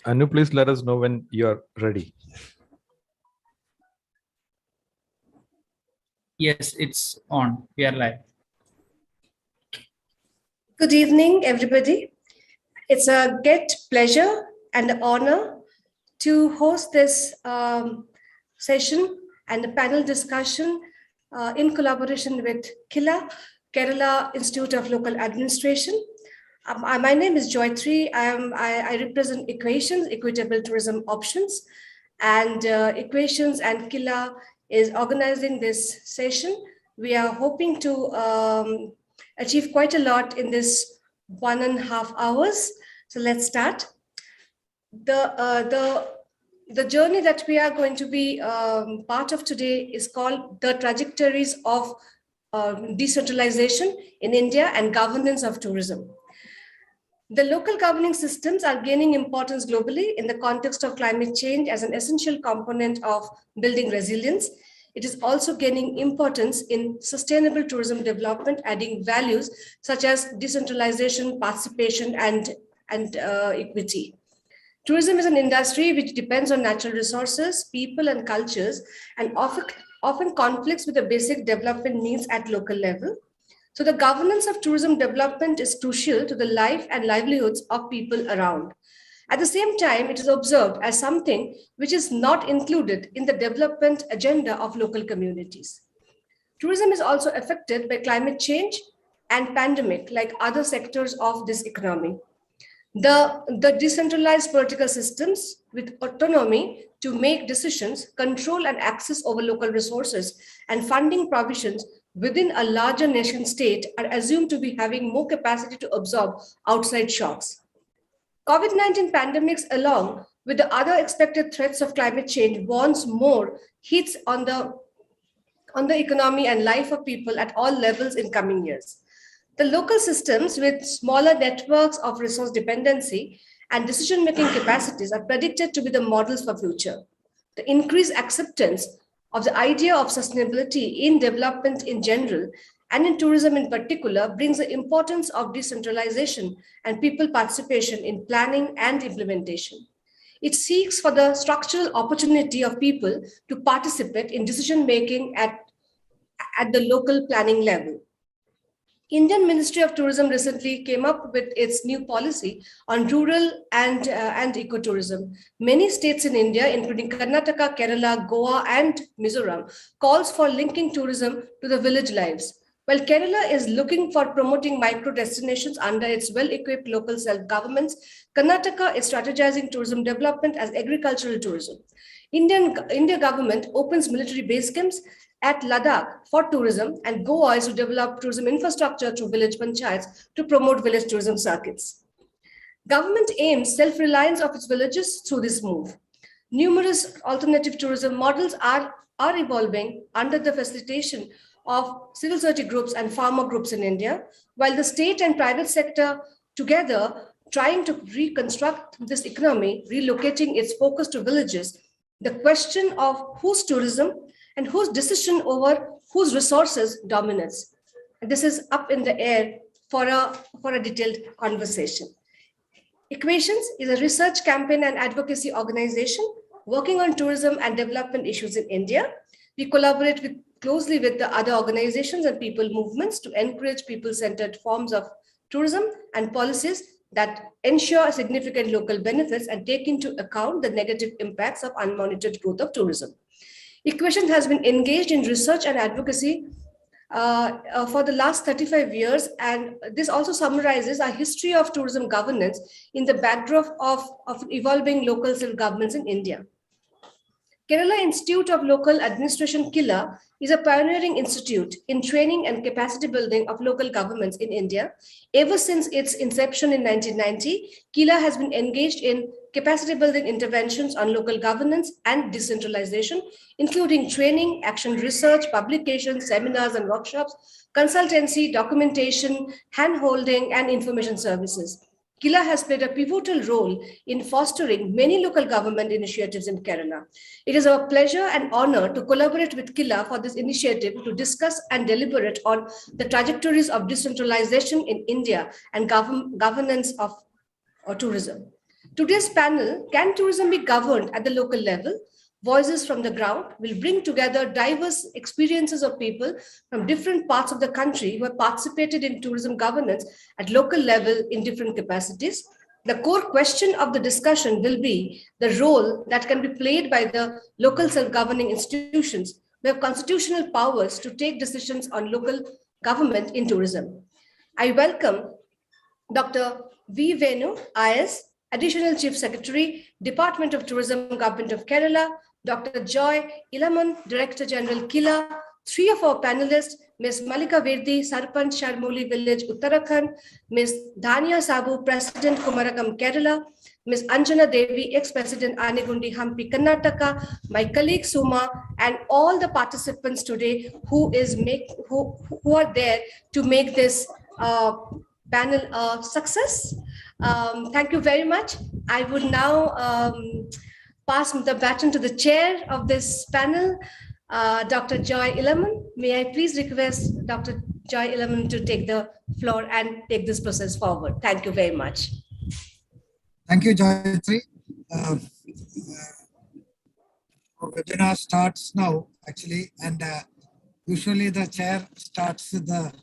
Anu, please let us know when you're ready. Yes, it's on. We are live. Good evening, everybody. It's a great pleasure and honor to host this session and a panel discussion in collaboration with KILA, Kerala Institute of Local Administration. My name is Joytri. I represent Equations, Equitable Tourism Options, and Equations and KILA is organizing this session. We are hoping to achieve quite a lot in this 1.5 hours. So let's start. The journey that we are going to be part of today is called the Trajectories of Decentralization in India and Governance of Tourism. The local governing systems are gaining importance globally in the context of climate change as an essential component of building resilience. It is also gaining importance in sustainable tourism development, adding values such as decentralization, participation, and equity. Tourism is an industry which depends on natural resources, people, and cultures, and often conflicts with the basic development needs at local level. So the governance of tourism development is crucial to the life and livelihoods of people around. At the same time, it is observed as something which is not included in the development agenda of local communities. Tourism is also affected by climate change and pandemic, like other sectors of this economy. The decentralized political systems with autonomy to make decisions, control and access over local resources, and funding provisions within a larger nation state are assumed to be having more capacity to absorb outside shocks. COVID-19 pandemics, along with the other expected threats of climate change, warns more hits on the economy and life of people at all levels in coming years. The local systems with smaller networks of resource dependency and decision-making capacities are predicted to be the models for future. The increased acceptance of the idea of sustainability in development in general and in tourism in particular brings the importance of decentralization and people participation in planning and implementation. It seeks for the structural opportunity of people to participate in decision-making at the local planning level. Indian Ministry of Tourism recently came up with its new policy on rural and ecotourism. Many states in India, including Karnataka, Kerala, Goa, and Mizoram, calls for linking tourism to the village lives. While Kerala is looking for promoting micro-destinations under its well-equipped local self-governments, Karnataka is strategizing tourism development as agricultural tourism. India government opens military base camps at Ladakh for tourism, and Goa is to develop tourism infrastructure through village panchayats to promote village tourism circuits. Government aims self-reliance of its villages through this move. Numerous alternative tourism models are evolving under the facilitation of civil society groups and farmer groups in India, while the state and private sector together trying to reconstruct this economy, relocating its focus to villages. The question of whose tourism and whose decision over whose resources dominates. And this is up in the air for a detailed conversation. Equations is a research campaign and advocacy organization working on tourism and development issues in India. We collaborate closely with the other organizations and people movements to encourage people-centered forms of tourism and policies that ensure significant local benefits and take into account the negative impacts of unmonitored growth of tourism. Equations has been engaged in research and advocacy for the last 35 years, and this also summarizes our history of tourism governance in the backdrop of evolving local self-governments in India. Kerala Institute of Local Administration, KILA, is a pioneering institute in training and capacity building of local governments in India. Ever since its inception in 1990, KILA has been engaged in capacity building interventions on local governance and decentralization, including training, action research, publications, seminars and workshops, consultancy, documentation, hand-holding, and information services. KILA has played a pivotal role in fostering many local government initiatives in Kerala. It is our pleasure and honor to collaborate with KILA for this initiative to discuss and deliberate on the trajectories of decentralization in India and governance of tourism. Today's panel, Can Tourism Be Governed at the Local Level? Voices from the Ground, will bring together diverse experiences of people from different parts of the country who have participated in tourism governance at local level in different capacities. The core question of the discussion will be the role that can be played by the local self-governing institutions who have constitutional powers to take decisions on local government in tourism. I welcome Dr. V. Venu, IS, Additional Chief Secretary, Department of Tourism, Government of Kerala, Dr. Joy Ilaman, Director General KILA, three of our panelists, Ms. Malika Verdi, Sarpanch Sharmoli Village, Uttarakhand, Ms. Dhania Sabu, President Kumarakam, Kerala, Ms. Anjana Devi, ex-President Anegundi Hampi, Karnataka, my colleague Suma, and all the participants today who are there to make this panel a success. Thank you very much. I would now pass the baton to the chair of this panel, Dr. Joy Ilaman. May I please request Dr. Joy Ilaman to take the floor and take this process forward. Thank you very much. Thank you, Joyatri. Our webinar starts now, actually, and usually the chair starts with the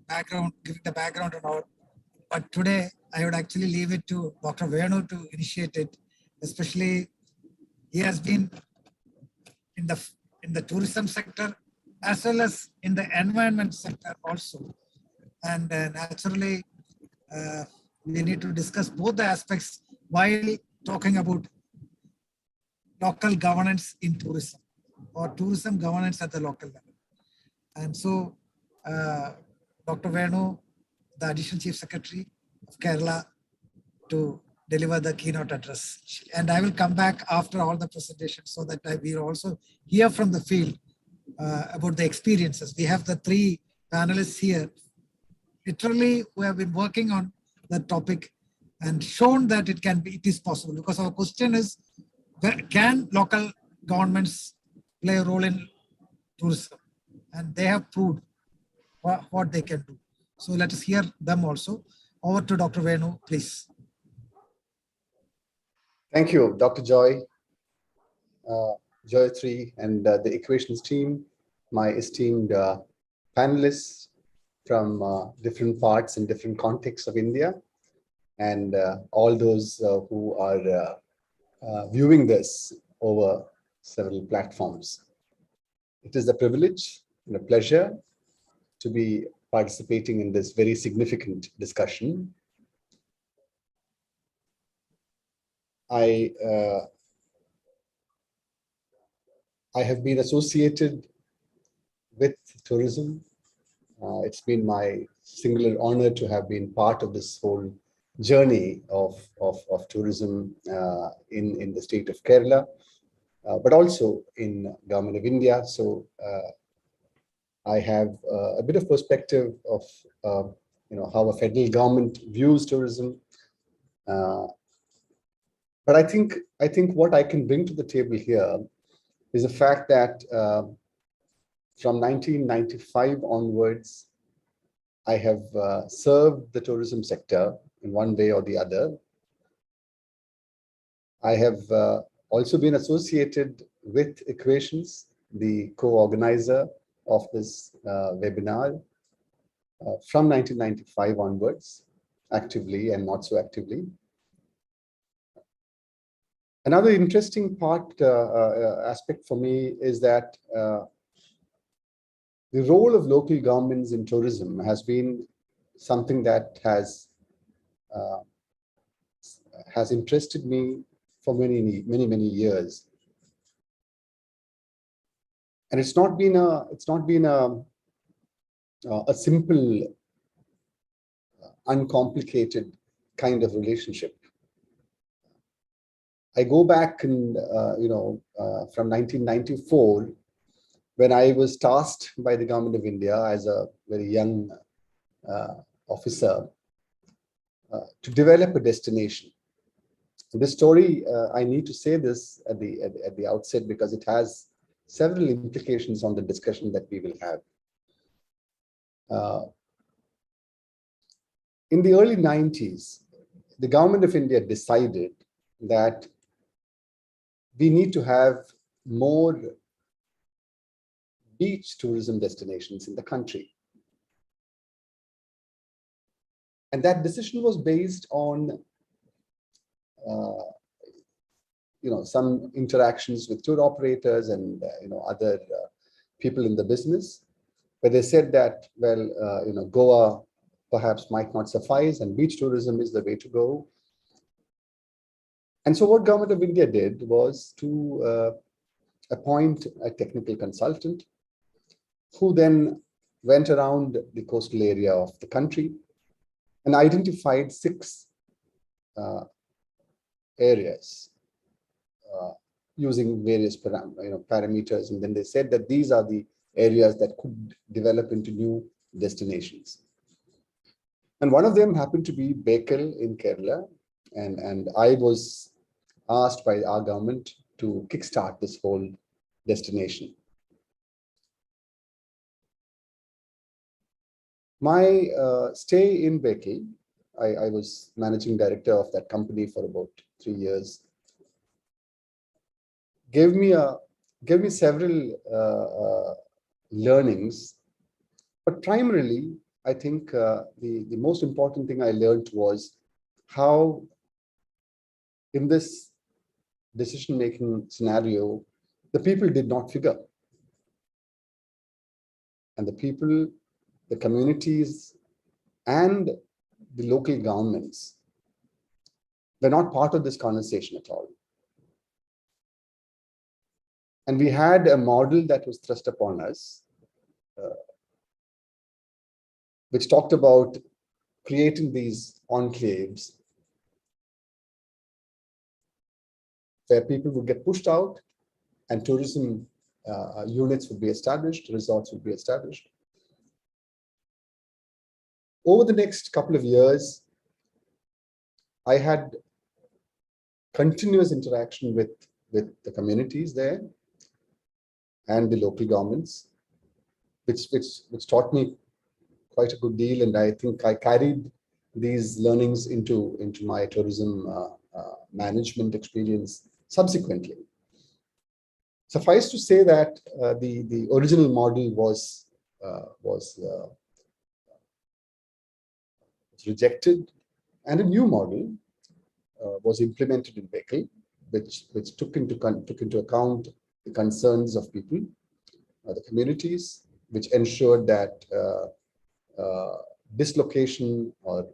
background, giving the background and all. But today, I would actually leave it to Dr. Venu to initiate it. Especially, he has been in the tourism sector as well as in the environment sector also. And naturally, we need to discuss both the aspects while talking about local governance in tourism or tourism governance at the local level. And so, Dr. Venu, the Additional Chief Secretary of Kerala, to deliver the keynote address. And I will come back after all the presentations so that we will also hear from the field about the experiences. We have the three panelists here, literally, who have been working on the topic and shown that it is possible. Because our question is, can local governments play a role in tourism? And they have proved what they can do. So let us hear them also. Over to Dr. Venu, please. Thank you, Dr. Joy, Joyatri, and the Equations team, my esteemed panelists from different parts and different contexts of India, and all those who are viewing this over several platforms. It is a privilege and a pleasure to be participating in this very significant discussion. I have been associated with tourism. It's been my singular honor to have been part of this whole journey of tourism in the state of Kerala, but also in Government of India. So I have a bit of perspective of how a federal government views tourism. But I think what I can bring to the table here is the fact that from 1995 onwards, I have served the tourism sector in one way or the other. I have also been associated with Equations, the co-organizer of this webinar, from 1995 onwards, actively and not so actively. Another interesting aspect for me is that the role of local governments in tourism has been something that has interested me for many years, and it's not been a simple, uncomplicated kind of relationship. I go back and from 1994, when I was tasked by the Government of India as a very young officer to develop a destination. This story, I need to say this at the outset because it has several implications on the discussion that we will have. In the early 90s, the government of India decided that we need to have more beach tourism destinations in the country. And that decision was based on some interactions with tour operators and other people in the business, where they said that, well, Goa perhaps might not suffice and beach tourism is the way to go. And so what Government of India did was to appoint a technical consultant who then went around the coastal area of the country and identified 6 areas using various parameters. And then they said that these are the areas that could develop into new destinations. And one of them happened to be Bekal in Kerala. And I was asked by our government to kickstart this whole destination. My stay in Bekal, I was managing director of that company for about 3 years, gave me several learnings, but primarily, I think the most important thing I learned was how in this decision-making scenario, the people did not figure. And the people, the communities, and the local governments were not part of this conversation at all. And we had a model that was thrust upon us, which talked about creating these enclaves where people would get pushed out and tourism units would be established, resorts would be established. Over the next couple of years, I had continuous interaction with the communities there and the local governments, which taught me quite a good deal. And I think I carried these learnings into my tourism management experience subsequently. Suffice to say that the original model was rejected, and a new model was implemented in Bekal, which took into account the concerns of people, the communities, which ensured that dislocation of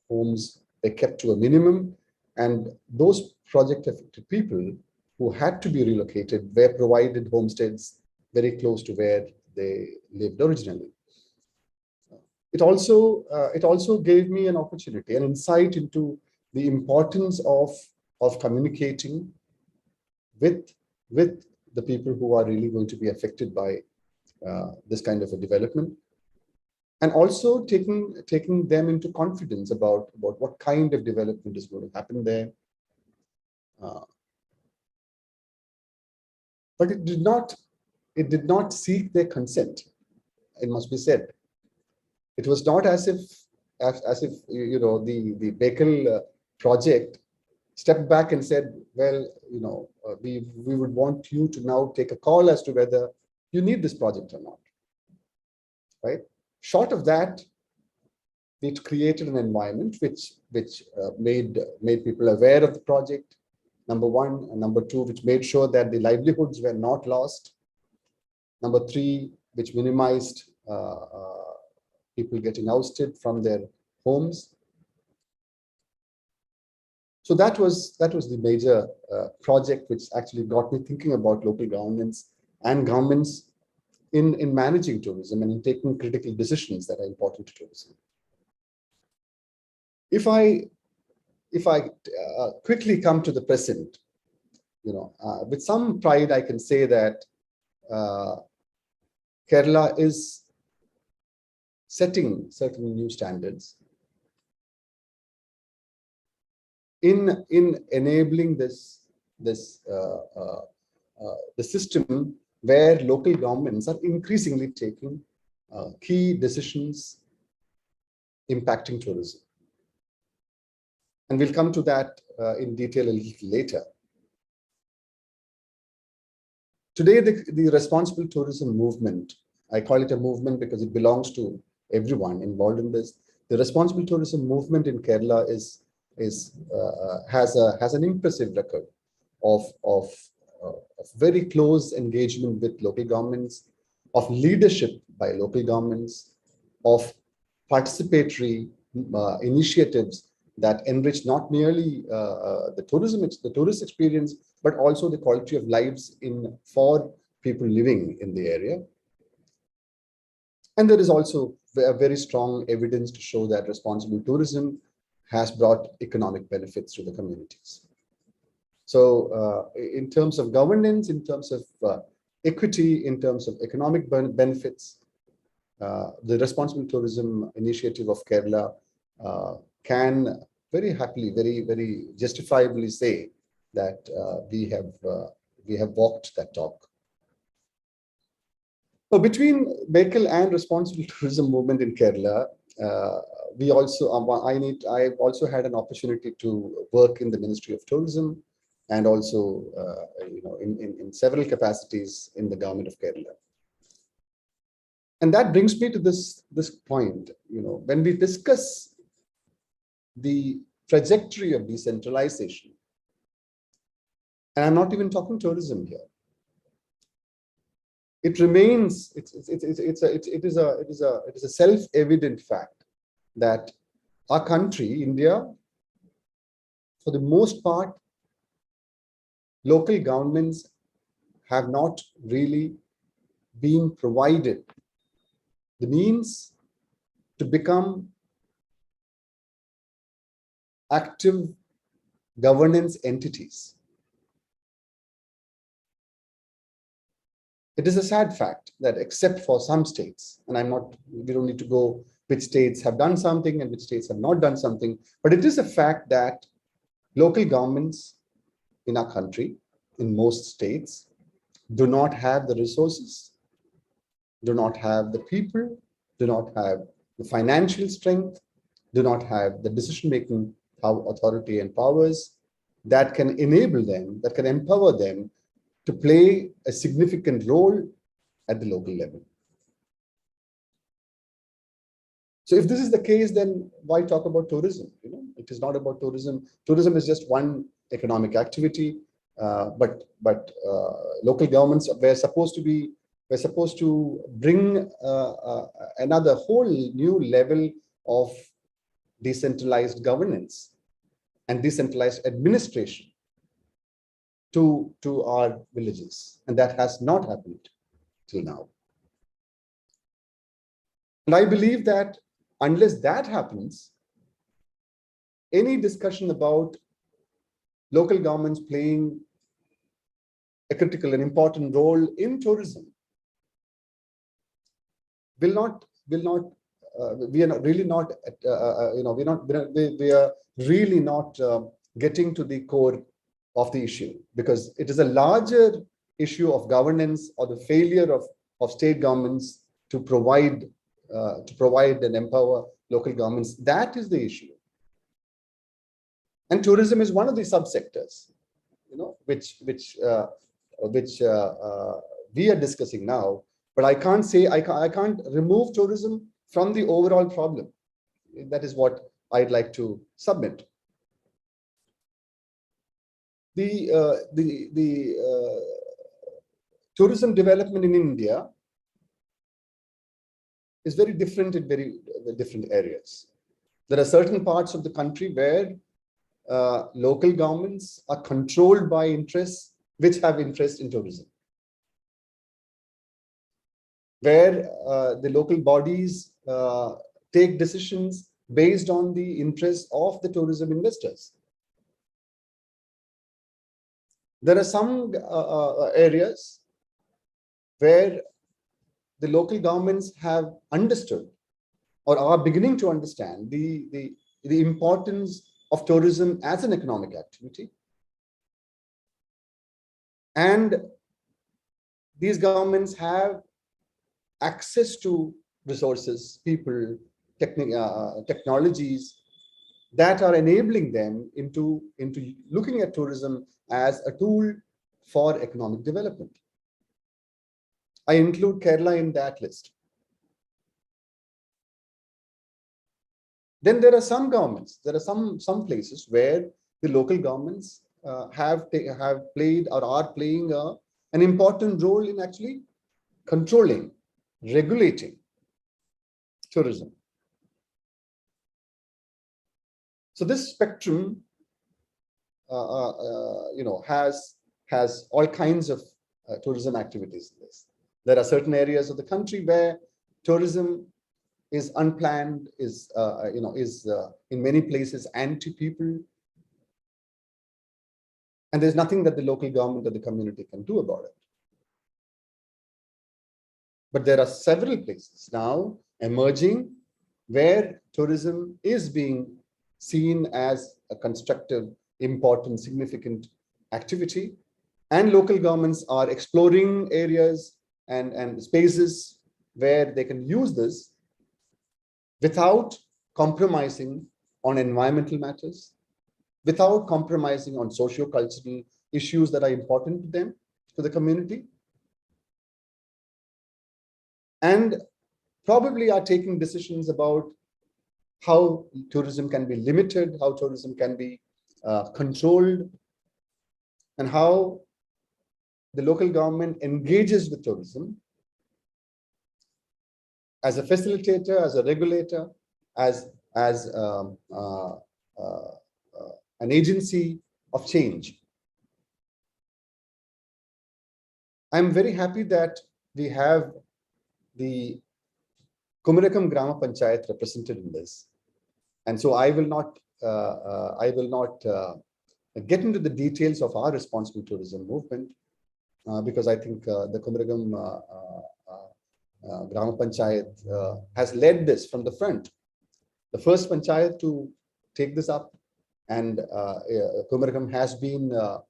homes were kept to a minimum, and those project-affected people who had to be relocated were provided homesteads very close to where they lived originally. It also gave me an opportunity, an insight into the importance of communicating with the people who are really going to be affected by this kind of a development, and also taking them into confidence about what kind of development is going to happen there. But it did not seek their consent. It must be said. It was not as if the Bekal project stepped back and said, well, we would want you to now take a call as to whether you need this project or not, right? Short of that, it created an environment which made people aware of the project, number one, and number two, which made sure that the livelihoods were not lost. Number three, which minimized people getting ousted from their homes. So that was the major project which actually got me thinking about local governments and governments in managing tourism and in taking critical decisions that are important to tourism. If I quickly come to the present, with some pride, I can say that Kerala is setting certain new standards in enabling the system where local governments are increasingly taking key decisions impacting tourism. And we'll come to that in detail a little later. Today, the responsible tourism movement, I call it a movement because it belongs to everyone involved in this. The responsible tourism movement in Kerala has an impressive record of very close engagement with local governments, of leadership by local governments, of participatory initiatives that enrich not merely the tourist experience, but also the quality of lives for people living in the area. And there is also a very strong evidence to show that responsible tourism has brought economic benefits to the communities. So in terms of governance, in terms of equity, in terms of economic benefits, the responsible tourism initiative of Kerala can very happily, very justifiably say that we have walked that talk. So between Bekal and responsible tourism movement in Kerala, we also I've also had an opportunity to work in the Ministry of Tourism and also in several capacities in the government of Kerala. And that brings me to this point. When we discuss the trajectory of decentralization, and I'm not even talking tourism here, it remains it is a self-evident fact that our country, India, for the most part, local governments have not really been provided the means to become active governance entities. It is a sad fact that except for some states, and we don't need to go which states have done something and which states have not done something, but it is a fact that local governments in our country, in most states, do not have the resources, do not have the people, do not have the financial strength, do not have the decision-making authority and powers that can enable them, that can empower them to play a significant role at the local level. So if this is the case, then why talk about tourism? It is not about tourism. Tourism is just one economic activity, but local governments were supposed to bring another whole new level of decentralized governance and decentralized administration to our villages, and that has not happened till now. And I believe that unless that happens, any discussion about local governments playing a critical and important role in tourism we are really not getting to the core of the issue, because it is a larger issue of governance or the failure of state governments to provide and empower local governments. That is the issue. And tourism is one of the subsectors, which we are discussing now. But I can't say I can't remove tourism from the overall problem. That is what I'd like to submit. The tourism development in India is very different in very different areas. There are certain parts of the country where local governments are controlled by interests which have interest in tourism, where the local bodies take decisions based on the interests of the tourism investors. There are some areas where the local governments have understood or are beginning to understand the importance of tourism as an economic activity. And these governments have access to resources, people, technologies that are enabling them into looking at tourism as a tool for economic development. I include Kerala in that list. Then there are some governments, there are some places where the local governments have played or are playing an important role in actually controlling, regulating tourism. So this spectrum, has all kinds of tourism activities in this. There are certain areas of the country where tourism is unplanned, is in many places anti-people, and there's nothing that the local government or the community can do about it. But there are several places now emerging where tourism is being seen as a constructive, important, significant activity, and local governments are exploring areas and spaces where they can use this without compromising on environmental matters, without compromising on socio-cultural issues that are important to them, to the community, and probably are taking decisions about how tourism can be limited, how tourism can be controlled, and how the local government engages with tourism as a facilitator, as a regulator, as an agency of change. I'm very happy that we have the Kumarakam Grama Panchayat represented in this, and so I will not get into the details of our responsible tourism movement because I think the Kumarakam Grama Panchayat has led this from the front. The first panchayat to take this up, and Kumarakam has been a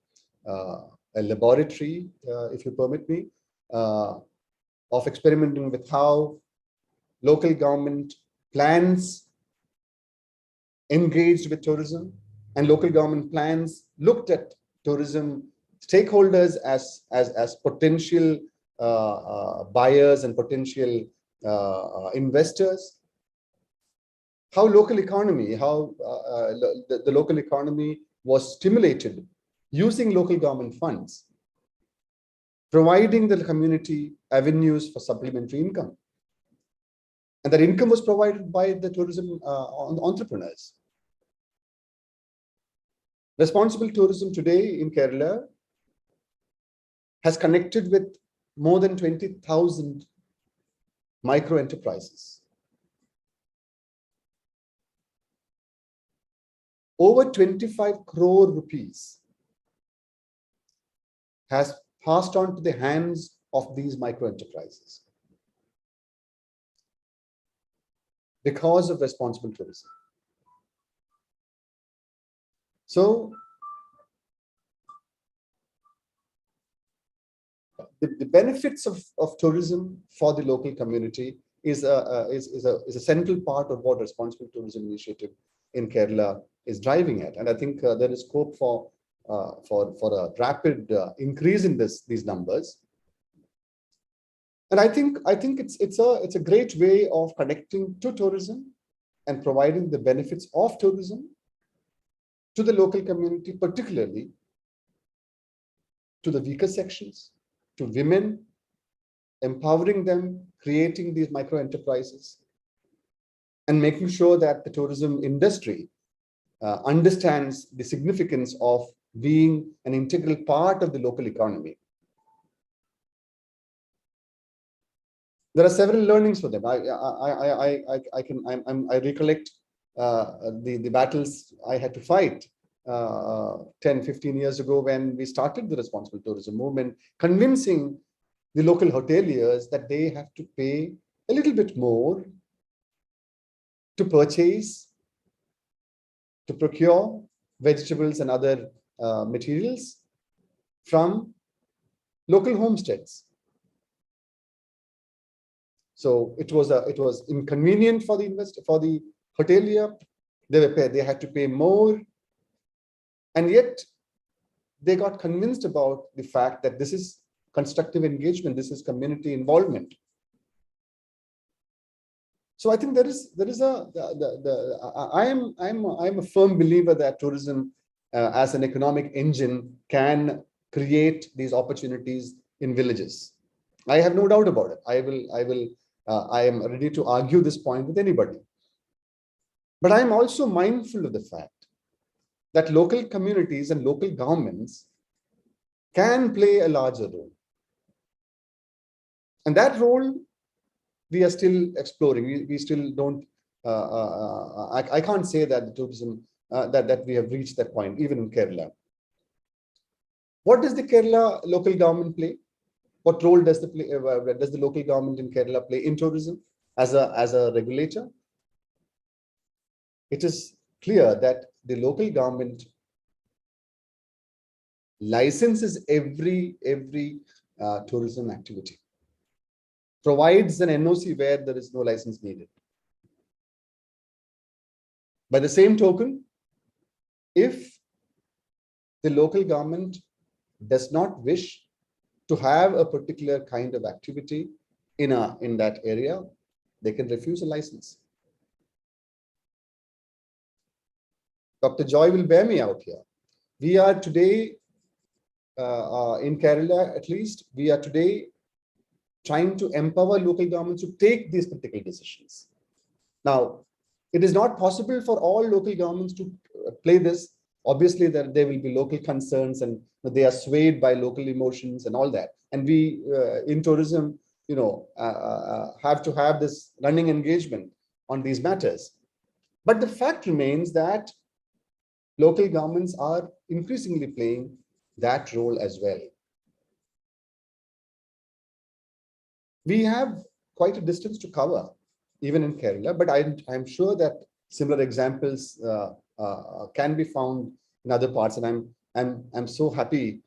laboratory, if you permit me, of experimenting with how local government plans engaged with tourism, and local government plans looked at tourism stakeholders as potential buyers and potential investors. How local economy, the local economy was stimulated using local government funds, providing the community avenues for supplementary income. And that income was provided by the tourism entrepreneurs. Responsible tourism today in Kerala has connected with more than 20,000 micro enterprises. Over 25 crore rupees has passed on to the hands of these micro enterprises because of responsible tourism. So the benefits of tourism for the local community is a central part of what responsible tourism initiative in Kerala is driving at, and I think there is scope for a rapid increase in these numbers. And I think it's a great way of connecting to tourism and providing the benefits of tourism to the local community, particularly to the weaker sections, to women, empowering them, creating these micro enterprises, and making sure that the tourism industry understands the significance of being an integral part of the local economy. There are several learnings for them. I recollect the battles I had to fight 10, 15 years ago when we started the responsible tourism movement, convincing the local hoteliers that they have to pay a little bit more to purchase, to procure vegetables and other materials from local homesteads. So it was inconvenient for the investor, for the hotelier. They had to pay more, and yet they got convinced about the fact that this is constructive engagement, this is community involvement. So I think I'm a firm believer that tourism as an economic engine can create these opportunities in villages. I have no doubt about it. I am ready to argue this point with anybody. But I am also mindful of the fact that local communities and local governments can play a larger role. And that role we are still exploring. We still don't, I can't say that the tourism, that we have reached that point, even in Kerala. What does the Kerala local government play? What role does the local government in Kerala play in tourism as a regulator? It is clear that the local government licenses every tourism activity, provides an NOC where there is no license needed. By the same token, if the local government does not wish to have a particular kind of activity in that area, they can refuse a license. Dr. Joy will bear me out here. We are today, in Kerala at least, we are today trying to empower local governments to take these particular decisions. Now, it is not possible for all local governments to play this. Obviously, there will be local concerns and they are swayed by local emotions and all that. And we, in tourism, have to have this running engagement on these matters. But the fact remains that local governments are increasingly playing that role as well. We have quite a distance to cover, even in Kerala, but I'm sure that similar examples can be found in other parts, and I'm so happy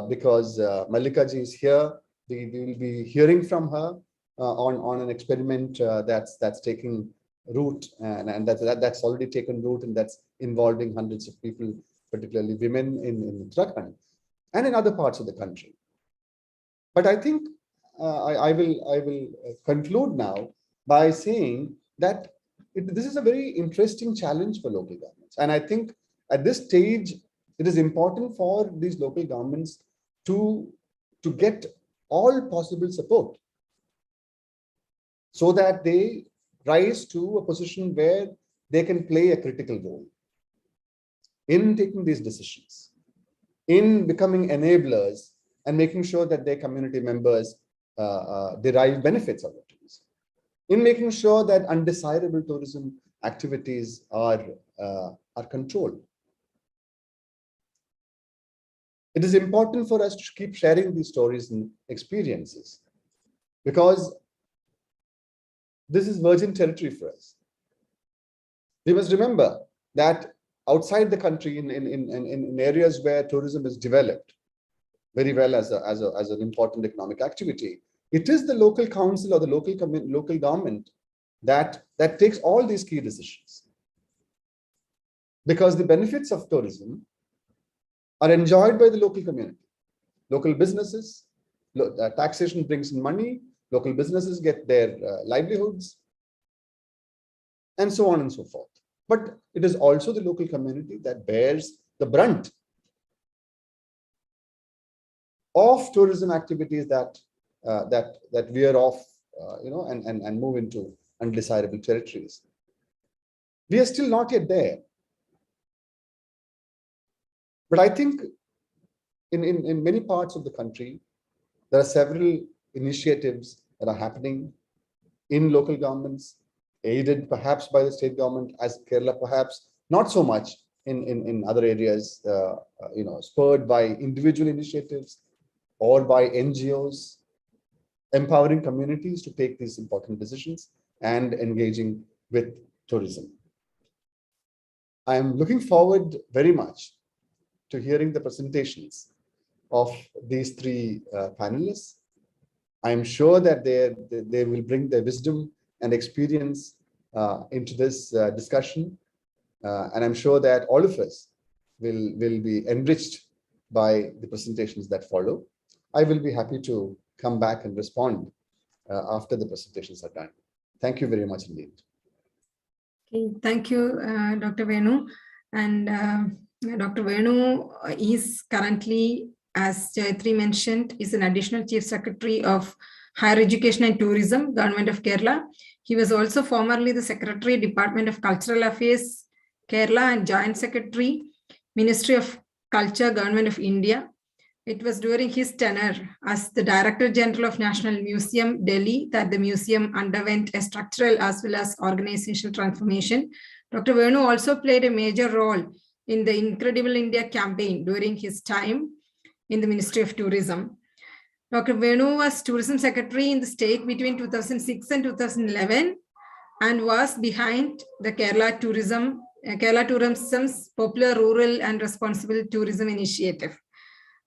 because Mallika ji is here. We will be hearing from her on an experiment that's taking root, and that's already taken root, and that's involving hundreds of people, particularly women in Uttarakhand and in other parts of the country. But I think I will conclude now by saying that this is a very interesting challenge for local governments. And I think at this stage, it is important for these local governments to get all possible support so that they rise to a position where they can play a critical role in taking these decisions, in becoming enablers and making sure that their community members derive benefits of it, in making sure that undesirable tourism activities are controlled. It is important for us to keep sharing these stories and experiences because this is virgin territory for us. We must remember that outside the country, in areas where tourism is developed very well as an important economic activity, it is the local council or the local government that takes all these key decisions. Because the benefits of tourism are enjoyed by the local community. Local businesses, taxation brings in money, local businesses get their livelihoods, and so on and so forth. But it is also the local community that bears the brunt of tourism activities that veer off, and move into undesirable territories. We are still not yet there. But I think in many parts of the country, there are several initiatives that are happening in local governments, aided perhaps by the state government, as Kerala perhaps not so much in other areas, spurred by individual initiatives or by NGOs, empowering communities to take these important decisions and engaging with tourism. I'm looking forward very much to hearing the presentations of these three panelists. I'm sure that they will bring their wisdom and experience into this discussion. And I'm sure that all of us will be enriched by the presentations that follow. I will be happy to come back and respond after the presentations are done. Thank you very much indeed. Okay, thank you, Dr. Venu. And Dr. Venu is currently, as Jayatri mentioned, is an additional Chief Secretary of Higher Education and Tourism, Government of Kerala. He was also formerly the Secretary, Department of Cultural Affairs, Kerala, and Joint Secretary, Ministry of Culture, Government of India. It was during his tenure as the Director General of National Museum, Delhi, that the museum underwent a structural as well as organizational transformation. Dr. Venu also played a major role in the Incredible India campaign during his time in the Ministry of Tourism. Dr. Venu was Tourism Secretary in the state between 2006 and 2011 and was behind the Kerala Tourism's Popular Rural and Responsible Tourism Initiative.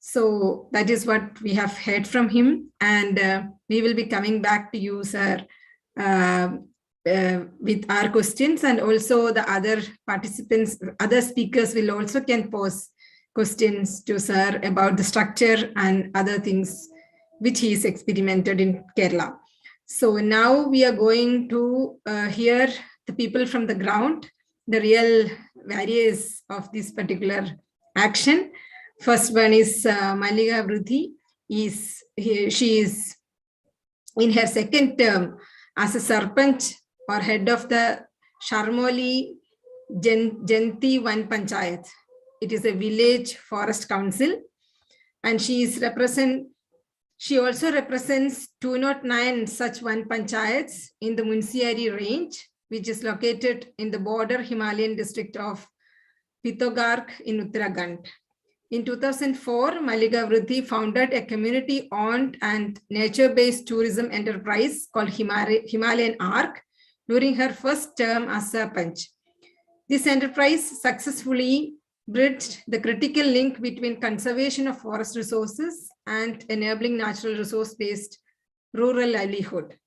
So that is what we have heard from him, and we will be coming back to you, sir, with our questions, and also the other participants, other speakers will also can pose questions to sir about the structure and other things which he is experimented in Kerala. So now we are going to hear the people from the ground, the real various of this particular action. First one is Mallika Vrithi. She is in her second term as a Sarpanch or head of the Sharmoli Janti Van Panchayat. It is a village forest council, and she also represents 209 such Van Panchayats in the Munsiari range, which is located in the border Himalayan district of Pithogarh in Uttarakhand. In 2004, Mallika Vrithi founded a community-owned and nature-based tourism enterprise called Himalayan Arc during her first term as Sarpanch. This enterprise successfully bridged the critical link between conservation of forest resources and enabling natural resource-based rural livelihood.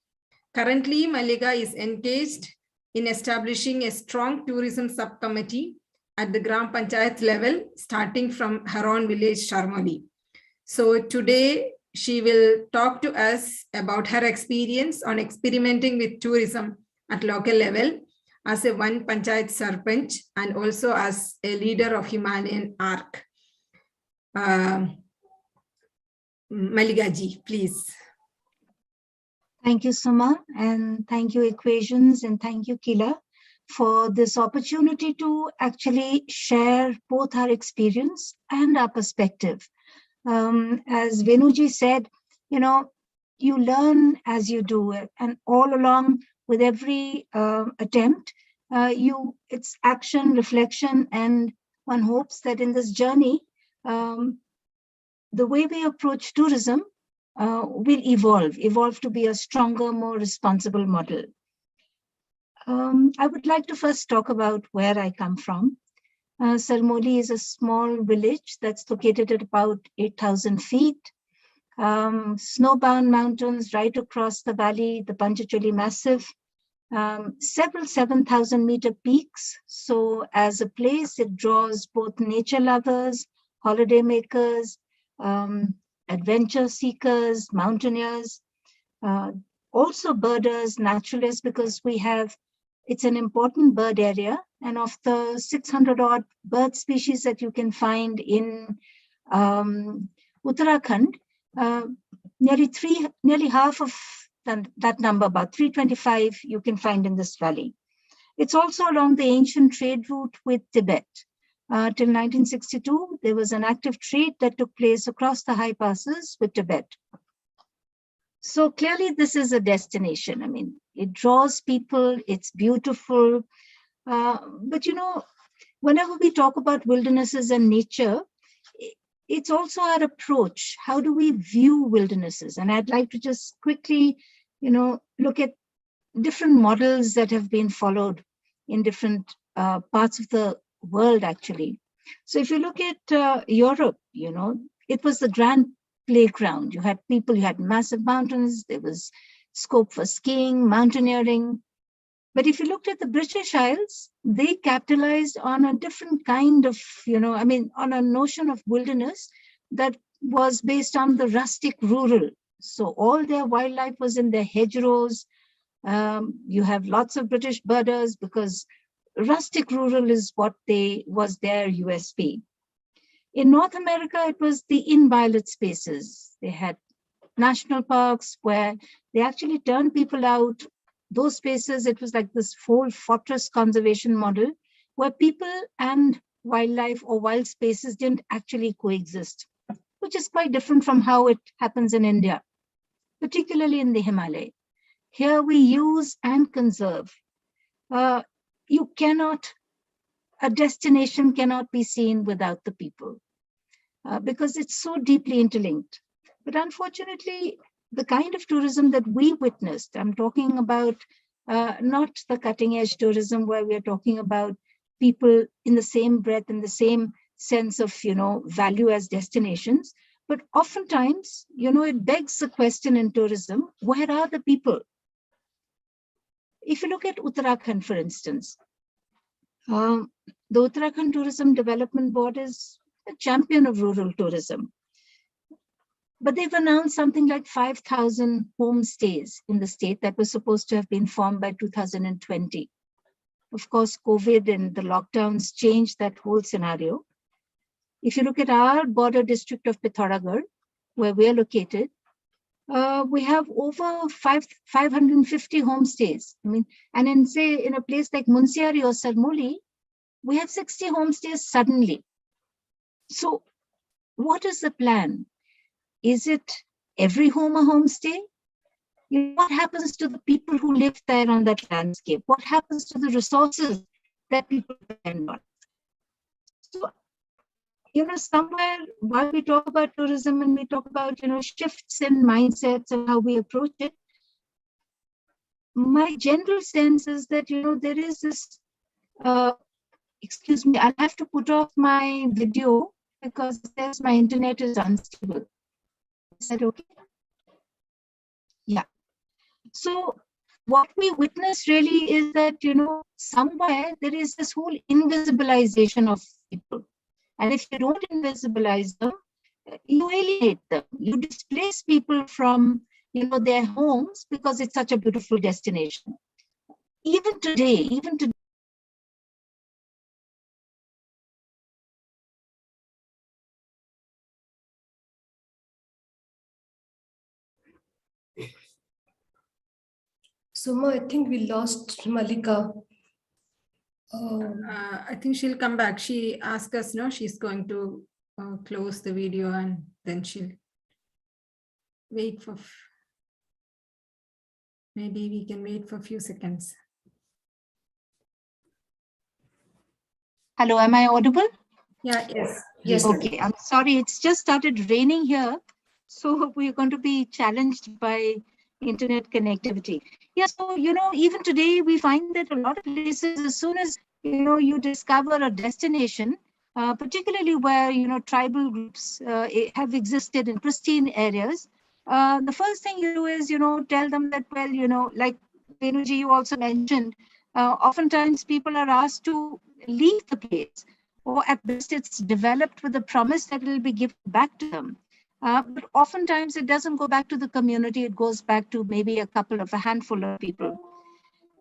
Currently, Mallika is engaged in establishing a strong tourism subcommittee at the Gram Panchayat level, starting from her own village, Sharmoli. So today, she will talk to us about her experience on experimenting with tourism at local level as a Van Panchayat Sarpanch and also as a leader of Himalayan Arc. Mallika ji, please. Thank you, Suma, and thank you, Equations, and thank you, KILA, for this opportunity to actually share both our experience and our perspective. As Venuji said, you learn as you do it, and all along with every attempt, it's action, reflection, and one hopes that in this journey, the way we approach tourism will evolve to be a stronger, more responsible model. I would like to first talk about where I come from. Sharmoli is a small village that's located at about 8,000 feet. Snowbound mountains right across the valley, the Panchacholi Massif, several 7,000-meter peaks. So as a place, it draws both nature lovers, holiday makers, adventure seekers, mountaineers, also birders, naturalists, because it's an important bird area. And of the 600 odd bird species that you can find in Uttarakhand, nearly half of that number, about 325, you can find in this valley. It's also along the ancient trade route with Tibet. Till 1962, there was an active trade that took place across the high passes with Tibet. So clearly this is a destination. I mean, it draws people, it's beautiful. But whenever we talk about wildernesses and nature, it's also our approach. How do we view wildernesses? And I'd like to just quickly, look at different models that have been followed in different parts of the world, actually. So if you look at Europe, it was the grand playground. You had people, you had massive mountains, there was scope for skiing, mountaineering. But if you looked at the British Isles, they capitalized on a different kind of, on a notion of wilderness that was based on the rustic rural. So all their wildlife was in their hedgerows. You have lots of British birders because rustic rural was their USP. In North America, it was the inviolate spaces. They had national parks where they actually turned people out. Those spaces, it was like this whole fortress conservation model where people and wildlife or wild spaces didn't actually coexist, which is quite different from how it happens in India, particularly in the Himalaya. Here we use and conserve. A destination cannot be seen without the people because it's so deeply interlinked. But unfortunately, the kind of tourism that we witnessed, I'm talking about not the cutting edge tourism where we are talking about people in the same breath, in the same sense of, value as destinations, but oftentimes, it begs the question in tourism, where are the people? If you look at Uttarakhand, for instance, the Uttarakhand Tourism Development Board is a champion of rural tourism. But they've announced something like 5,000 homestays in the state that was supposed to have been formed by 2020. Of course, COVID and the lockdowns changed that whole scenario. If you look at our border district of Pithoragarh, where we are located, we have over 550 homestays. And in a place like Munsiari or Sarmoli, we have 60 homestays suddenly. So what is the plan? Is it every home a homestay? What happens to the people who live there on that landscape? What happens to the resources that people depend on? So, somewhere while we talk about tourism and we talk about, shifts in mindsets and how we approach it, my general sense is that, there is this, excuse me, I'll have to put off my video because it says my internet is unstable. Is that okay? Yeah. So what we witness really is that, somewhere there is this whole invisibilization of people. And if you don't invisibilize them, you alienate them. You displace people from, their homes because it's such a beautiful destination. Even today, Suma, I think we lost Malika. I think she'll come back. She asked us, she's going to close the video and then she'll wait for, maybe we can wait for a few seconds. Hello, am I audible? Yeah, yes. Yes. Okay, I'm sorry, it's just started raining here. So we're going to be challenged by internet connectivity. Yeah, so, even today we find that a lot of places, as soon as, you discover a destination, particularly where, tribal groups have existed in pristine areas, the first thing you do is, tell them that, well, like Venuji, you also mentioned, oftentimes people are asked to leave the place, or at best it's developed with the promise that it will be given back to them. But oftentimes it doesn't go back to the community, it goes back to maybe a handful of people.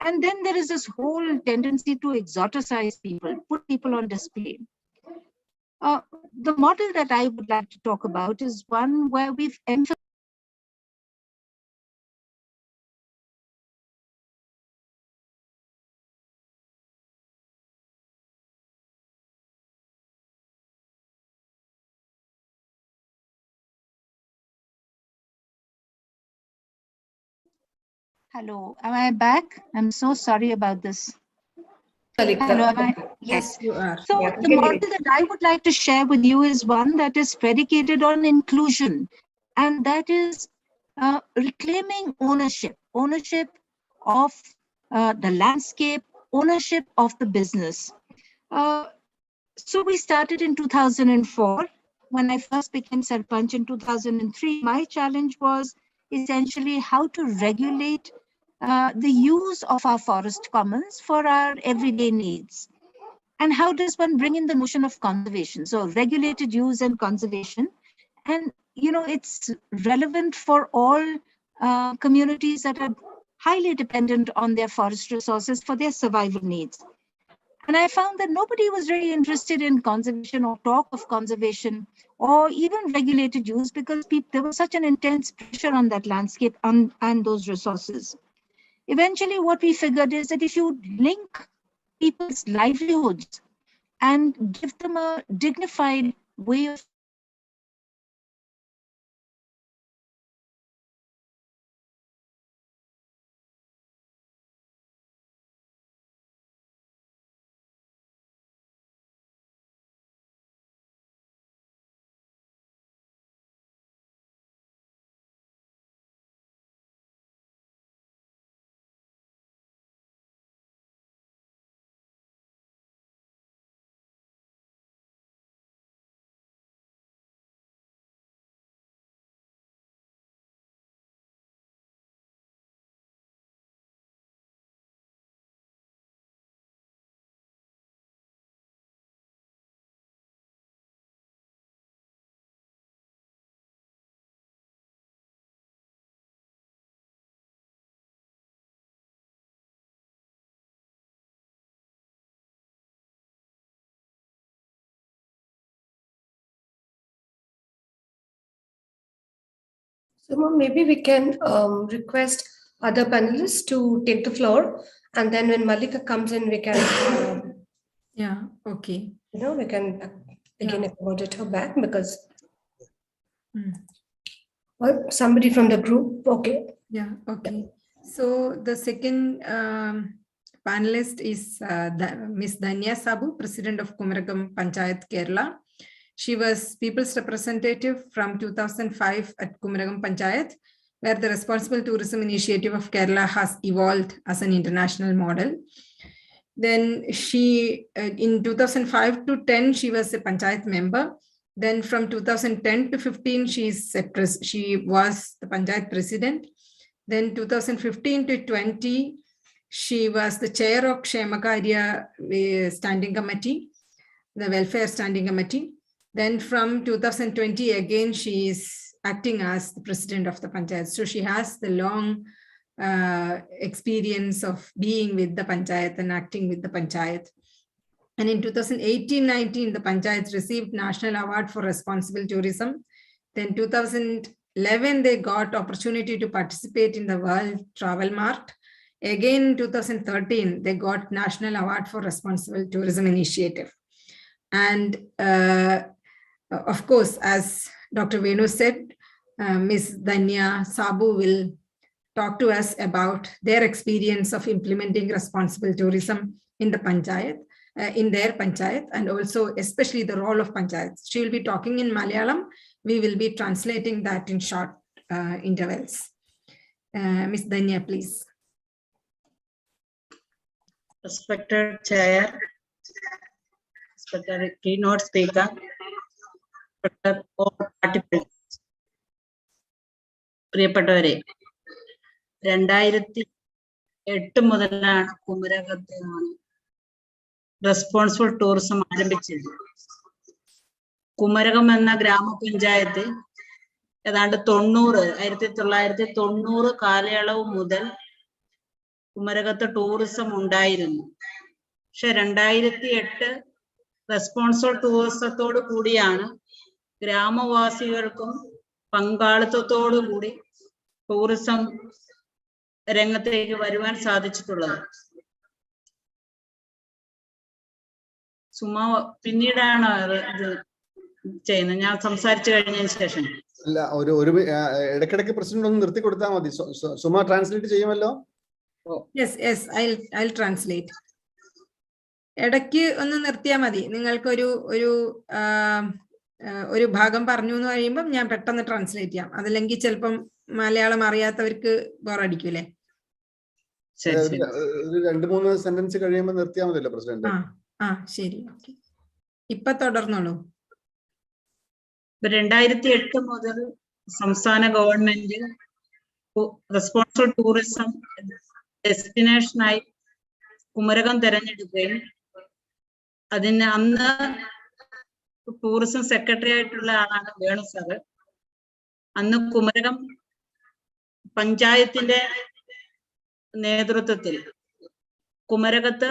And then there is this whole tendency to exoticize people, put people on display. The model that I would like to talk about is one where we've emphasized Hello, am I back? I'm so sorry about this. Malika. Hello, am I? Yes. You are. So Yeah, the model that I would like to share with you is one that is predicated on inclusion, and that is reclaiming ownership of the landscape, ownership of the business. So we started in 2004. When I first became Sarpanch in 2003, my challenge was essentially how to regulate the use of our forest commons for our everyday needs. And how does one bring in the notion of conservation? So regulated use and conservation. And, it's relevant for all communities that are highly dependent on their forest resources for their survival needs. And I found that nobody was really interested in conservation or talk of conservation or even regulated use because there was such an intense pressure on that landscape and those resources. Eventually, what we figured is that if you link people's livelihoods and give them a dignified way of So maybe we can request other panelists to take the floor, and then when Malika comes in, we can, Yeah, okay. we can again accommodate her back because well, somebody from the group. Okay. Yeah, okay. So the second panelist is Ms. Dhanya Sabu, President of Kumaragam Panchayat, Kerala. She was People's Representative from 2005 at Kumaragam Panchayat, where the Responsible Tourism Initiative of Kerala has evolved as an international model. Then she, in 2005 to 10, she was a Panchayat member. Then from 2010 to 15, she was the Panchayat President. Then 2015 to 20, she was the chair of Kshemakariya Standing Committee, the Welfare Standing Committee. Then from 2020, again, she is acting as the president of the Panchayat. So she has the long experience of being with the Panchayat and acting with the Panchayat. And in 2018-19, the Panchayat received National Award for Responsible Tourism. Then 2011, they got opportunity to participate in the World Travel Mart. Again, in 2013, they got National Award for Responsible Tourism Initiative. And of course, as Dr. Venu said, Ms. Dhanya Sabu will talk to us about their experience of implementing responsible tourism in the Panchayat, in their Panchayat, and also especially the role of Panchayats. She will be talking in Malayalam. We will be translating that in short intervals. Ms. Dhanya, please. Respected Chair, respected Keynote Speaker, respected all participants, പ്രിയപ്പെട്ടവരെ, 2008 മുതലാണ് കുമരകത്ത് responsible tourism ആരംഭിച്ചത്. കുമരകം എന്ന ഗ്രാമപഞ്ചായത്ത് ഏതാണ്ട് 1990 കാലയളവ് മുതൽ കുമരകത്ത് tourism ഉണ്ടായിരുന്നു. പക്ഷെ 2008 റെസ്പോൺസിബിൾ ടൂറിസത്തോടു കൂടിയാണ് ഗ്രാമവാസികൾക്കും പങ്കാളിത്തത്തോടു കൂടി ടൂറിസം രംഗത്തേക്ക് വരുവാൻ സാധിച്ചിട്ടുള്ളത്. സുമാ പിന്നീടാണ് ഇത് ചെയ്യുന്നത്. ഞാൻ സംസാരിച്ചു കഴിഞ്ഞതിന് ശേഷം അല്ല, ഇടയ്ക്കിടയ്ക്ക് പ്രസിഡന്റ് ഒന്ന് നിർത്തി കൊടുത്താൽ മതി. സുമ ട്രാൻസ്ലേറ്റ് ചെയ്യുമല്ലോ. Yes, I'll translate. ഇടയ്ക്ക് ഒന്ന് നിർത്തിയാൽ മതി. നിങ്ങൾക്കൊരു ഒരു ഭാഗം പറഞ്ഞു എന്ന് കഴിയുമ്പോൾ ഞാൻ പെട്ടെന്ന് ട്രാൻസ്ലേറ്റ് ചെയ്യാം. അതല്ലെങ്കിൽ ചിലപ്പം മലയാളം അറിയാത്തവർക്ക് ബോറടിക്കൂലേ? 2-3 സെന്റൻസ് കഴിയുമ്പോൾ നിർത്തിയാൽ മതിയല്ലോ പ്രസിഡന്റ്. ശരി, ഓക്കെ. ഇപ്പൊ തുടർന്നോളൂ. 2008 മുതൽ സംസ്ഥാന ഗവൺമെന്റ് റെസ്പോൺസിബിൾ ടൂറിസം ഡെസ്റ്റിനേഷനായി കുമരകം തെരഞ്ഞെടുക്കുകയും അതിന് അന്ന് ടൂറിസം സെക്രട്ടറി ആയിട്ടുള്ള ആളാണ് വേണു സാറ്. അന്ന് കുമരകം പഞ്ചായത്തിന്റെ നേതൃത്വത്തിൽ കുമരകത്ത്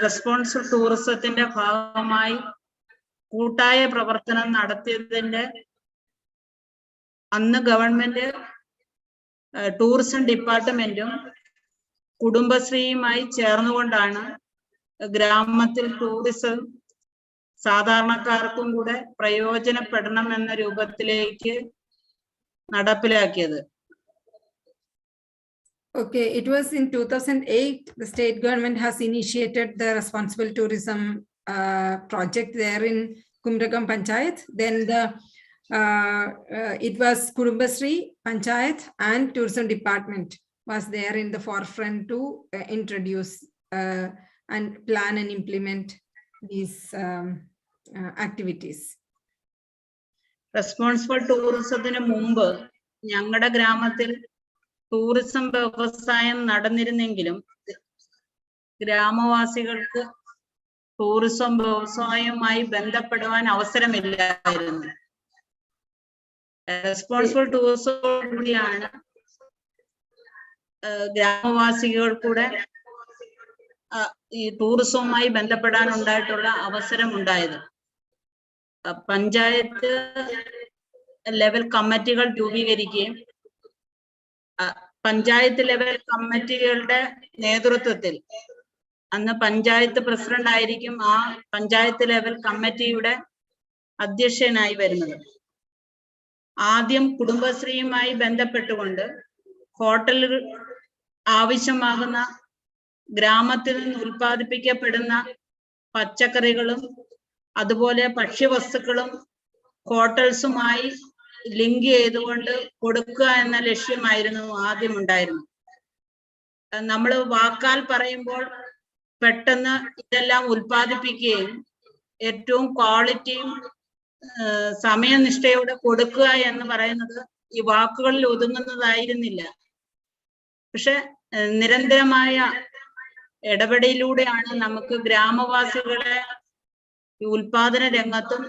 റെസ്പോൺസിബിൾ ടൂറിസത്തിന്റെ ഭാഗമായി കൂട്ടായ പ്രവർത്തനം നടത്തിയതിന്റെ അന്ന് ഗവൺമെന്റ് ടൂറിസം ഡിപ്പാർട്ട്മെന്റും കുടുംബശ്രീയുമായി ചേർന്നുകൊണ്ടാണ് ഗ്രാമത്തിൽ ടൂറിസം സാധാരണക്കാർക്കും കൂടെ പ്രയോജനപ്പെടണം എന്ന രൂപത്തിലേക്ക് നടപ്പിലാക്കിയത്. Okay, it was in 2008, the state government has initiated the responsible tourism project there in Kumragam Panchayat. Then it was Kudumbasri Panchayat and tourism department was there in the forefront to introduce and plan and implement these activities. Responsible ടൂറിസത്തിന് മുമ്പ് ഞങ്ങളുടെ ഗ്രാമത്തിൽ tourism വ്യവസായം നടന്നിരുന്നെങ്കിലും ഗ്രാമവാസികൾക്ക് tourism വ്യവസായവുമായി ബന്ധപ്പെടുവാൻ അവസരമില്ലായിരുന്നു. Responsible ടൂറിസത്തോടുകൂടിയാണ് ഗ്രാമവാസികൾക്കൂടെ ഈ ടൂറിസവുമായി ബന്ധപ്പെടാൻ ഉണ്ടായിട്ടുള്ള അവസരം ഉണ്ടായത്. പഞ്ചായത്ത് ലെവൽ കമ്മിറ്റികൾ രൂപീകരിക്കുകയും പഞ്ചായത്ത് ലെവൽ കമ്മിറ്റികളുടെ നേതൃത്വത്തിൽ അന്ന് പഞ്ചായത്ത് പ്രസിഡന്റ് ആയിരിക്കും ആ പഞ്ചായത്ത് ലെവൽ കമ്മിറ്റിയുടെ അധ്യക്ഷനായി വരുന്നത്. ആദ്യം കുടുംബശ്രീയുമായി ബന്ധപ്പെട്ടുകൊണ്ട് ഹോട്ടലുകൾ ആവശ്യമാകുന്ന ഗ്രാമത്തിൽ നിന്ന് ഉൽപ്പാദിപ്പിക്കപ്പെടുന്ന പച്ചക്കറികളും അതുപോലെ ഭക്ഷ്യവസ്തുക്കളും ഹോട്ടൽസുമായി ലിങ്ക് ചെയ്തുകൊണ്ട് കൊടുക്കുക എന്ന ലക്ഷ്യമായിരുന്നു ആദ്യം ഉണ്ടായിരുന്നത്. നമ്മൾ വാക്കാൽ പറയുമ്പോൾ പെട്ടെന്ന് ഇതെല്ലാം ഉൽപ്പാദിപ്പിക്കുകയും ഏറ്റവും ക്വാളിറ്റിയും സമയനിഷ്ഠയോടെ കൊടുക്കുക എന്ന് പറയുന്നത് ഈ വാക്കുകളിൽ ഒതുങ്ങുന്നതായിരുന്നില്ല. പക്ഷെ നിരന്തരമായ ഇടപെടലിലൂടെയാണ് നമുക്ക് ഗ്രാമവാസികളെ ഉൽപാദന രംഗത്തും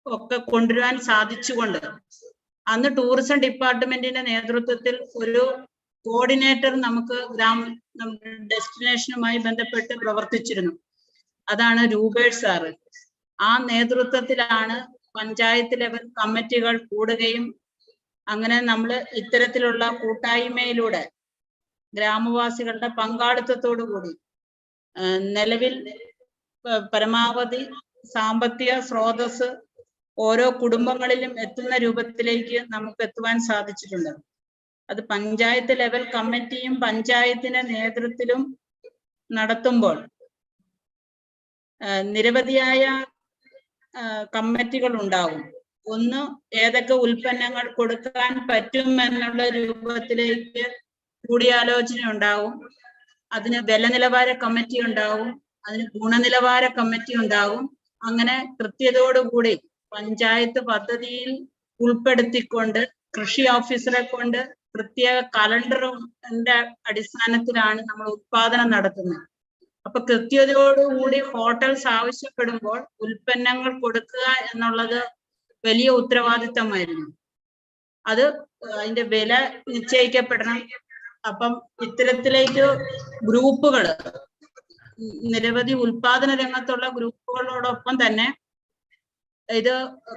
ഒക്കെ കൊണ്ടുവരാൻ സാധിച്ചുകൊണ്ട് അന്ന് ടൂറിസം ഡിപ്പാർട്ട്മെന്റിന്റെ നേതൃത്വത്തിൽ ഒരു കോർഡിനേറ്റർ നമുക്ക് ഡെസ്റ്റിനേഷനുമായി ബന്ധപ്പെട്ട് പ്രവർത്തിച്ചിരുന്നു. അതാണ് രൂപേഷ് സാറ്. ആ നേതൃത്വത്തിലാണ് പഞ്ചായത്ത് ലെവൽ കമ്മിറ്റികൾ കൂടുകയും അങ്ങനെ നമ്മൾ ഇത്തരത്തിലുള്ള കൂട്ടായ്മയിലൂടെ ഗ്രാമവാസികളുടെ പങ്കാളിത്തത്തോടു കൂടി നിലവിൽ പരമാവധി സാമ്പത്തിക സ്രോതസ് ഓരോ കുടുംബങ്ങളിലും എത്തുന്ന രൂപത്തിലേക്ക് നമുക്ക് എത്തുവാൻ സാധിച്ചിട്ടുണ്ട്. അത് പഞ്ചായത്ത് ലെവൽ കമ്മിറ്റിയും പഞ്ചായത്തിന്റെ നേതൃത്വത്തിലും നടത്തുമ്പോൾ നിരവധിയായ കമ്മിറ്റികൾ ഉണ്ടാവും. ഒന്ന് ഏതൊക്കെ ഉൽപ്പന്നങ്ങൾ കൊടുക്കാൻ പറ്റും എന്നുള്ള രൂപത്തിലേക്ക് കൂടിയാലോചന ഉണ്ടാവും. അതിന് വില നിലവാര കമ്മിറ്റി ഉണ്ടാവും, അതിന് ഗുണനിലവാര കമ്മിറ്റി ഉണ്ടാവും. അങ്ങനെ കൃത്യതയോടുകൂടി പഞ്ചായത്ത് പദ്ധതിയിൽ ഉൾപ്പെടുത്തിക്കൊണ്ട് കൃഷി ഓഫീസറെ കൊണ്ട് പ്രത്യേക കലണ്ടറിന്റെ അടിസ്ഥാനത്തിലാണ് നമ്മൾ ഉത്പാദനം നടത്തുന്നത്. അപ്പൊ കൃത്യതയോടുകൂടി ഹോട്ടൽസ് ആവശ്യപ്പെടുമ്പോൾ ഉൽപ്പന്നങ്ങൾ കൊടുക്കുക എന്നുള്ളത് വലിയ ഉത്തരവാദിത്തമായിരുന്നു. അത് അതിന്റെ വില നിശ്ചയിക്കപ്പെടണം. അപ്പം ഇത്തരത്തിലേക്ക് ഗ്രൂപ്പുകൾ, നിരവധി ഉൽപാദന രംഗത്തുള്ള ഗ്രൂപ്പുകളോടൊപ്പം തന്നെ ഇത്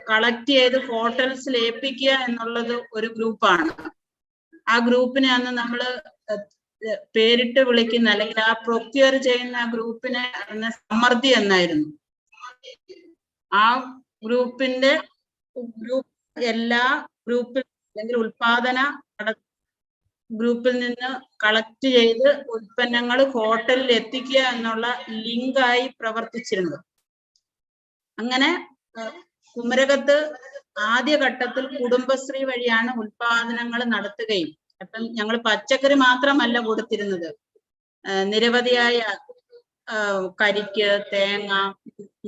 കളക്ട് ചെയ്ത് ഹോട്ടൽസിൽ ഏൽപ്പിക്കുക എന്നുള്ളത് ഒരു ഗ്രൂപ്പാണ്. ആ ഗ്രൂപ്പിനെ അന്ന് നമ്മൾ പേരിട്ട് വിളിക്കുന്ന അല്ലെങ്കിൽ ആ പ്രൊക്യൂർ ചെയ്യുന്ന ആ ഗ്രൂപ്പിനെ സമൃദ്ധി എന്നായിരുന്നു. ആ ഗ്രൂപ്പിന്റെ എല്ലാ ഗ്രൂപ്പിൽ അല്ലെങ്കിൽ ഉൽപാദന ഗ്രൂപ്പിൽ നിന്ന് കളക്ട് ചെയ്ത് ഉൽപ്പന്നങ്ങൾ ഹോട്ടലിൽ എത്തിക്കുക എന്നുള്ള ലിങ്കായി പ്രവർത്തിച്ചിരുന്നത്. അങ്ങനെ കുമരകത്ത് ആദ്യഘട്ടത്തിൽ കുടുംബശ്രീ വഴിയാണ് ഉൽപാദനങ്ങൾ നടത്തുകയും, അപ്പം ഞങ്ങൾ പച്ചക്കറി മാത്രമല്ല കൊടുത്തിരുന്നത്, നിരവധിയായ കരിക്ക്, തേങ്ങ,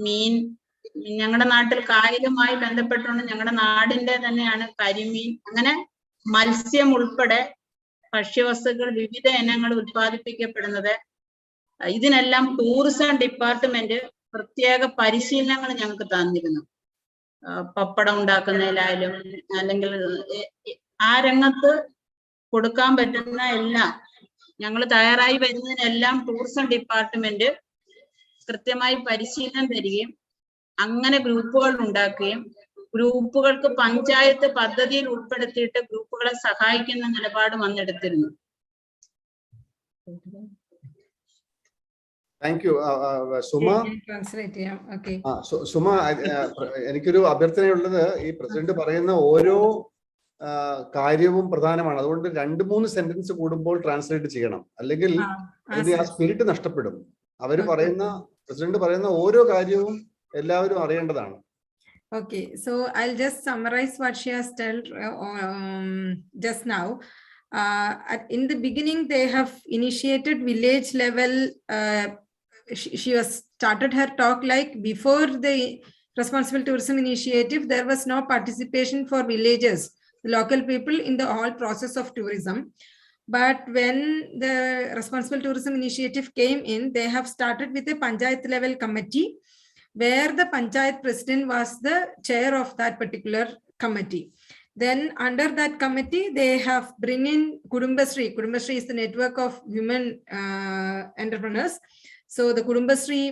മീൻ. ഞങ്ങളുടെ നാട്ടിൽ കായലുമായി ബന്ധപ്പെട്ടുകൊണ്ട് ഞങ്ങളുടെ നാടിന്റെ തന്നെയാണ് കരിമീൻ. അങ്ങനെ മത്സ്യം ഉൾപ്പെടെ ഭക്ഷ്യവസ്തുക്കൾ വിവിധ ഇനങ്ങൾ ഉൽപ്പാദിപ്പിക്കപ്പെടുന്നത്. ഇതിനെല്ലാം ടൂറിസം ഡിപ്പാർട്ട്മെന്റ് പ്രത്യേക പരിശീലനങ്ങൾ ഞങ്ങൾക്ക് തന്നിരുന്നു. പപ്പടം ഉണ്ടാക്കുന്നതിലായാലും അല്ലെങ്കിൽ ആ രംഗത്ത് കൊടുക്കാൻ പറ്റുന്ന എല്ലാം ഞങ്ങൾ തയ്യാറായി വരുന്നതിനെല്ലാം ടൂറിസം ഡിപ്പാർട്ട്മെന്റ് കൃത്യമായി പരിശീലനം തരികയും അങ്ങനെ ഗ്രൂപ്പുകൾ ഉണ്ടാക്കുകയും ഗ്രൂപ്പുകൾക്ക് പഞ്ചായത്ത് പദ്ധതിയിൽ ഉൾപ്പെടുത്തിയിട്ട് ഗ്രൂപ്പുകളെ സഹായിക്കുന്ന നിലപാട് വന്നെടുത്തിരുന്നു. Thank you Suma. സുമ, എനിക്കൊരു അഭ്യർത്ഥനയുള്ളത്, ഈ പ്രസിഡന്റ് പറയുന്ന ഓരോ കാര്യവും പ്രധാനമാണ്. അതുകൊണ്ട് 2-3 സെന്റൻസ് കൂടുമ്പോൾ ട്രാൻസ്ലേറ്റ് ചെയ്യണം, അല്ലെങ്കിൽ ആ സ്പിരിറ്റ് നഷ്ടപ്പെടും. പ്രസിഡന്റ് പറയുന്ന ഓരോ കാര്യവും എല്ലാവരും അറിയേണ്ടതാണ്. Okay, so I'll just summarize what she has told just now. In the beginning, they have initiated village level. She was started her talk like before the Responsible Tourism Initiative, there was no participation for villagers, the local people, in the whole process of tourism. But when the Responsible Tourism Initiative came in, they have started with a Panchayat level committee, where the Panchayat president was the chair of that particular committee. Then under that committee, they have bring in Kudumbasri. Kudumbasri is the network of women entrepreneurs. So the Kudumbasri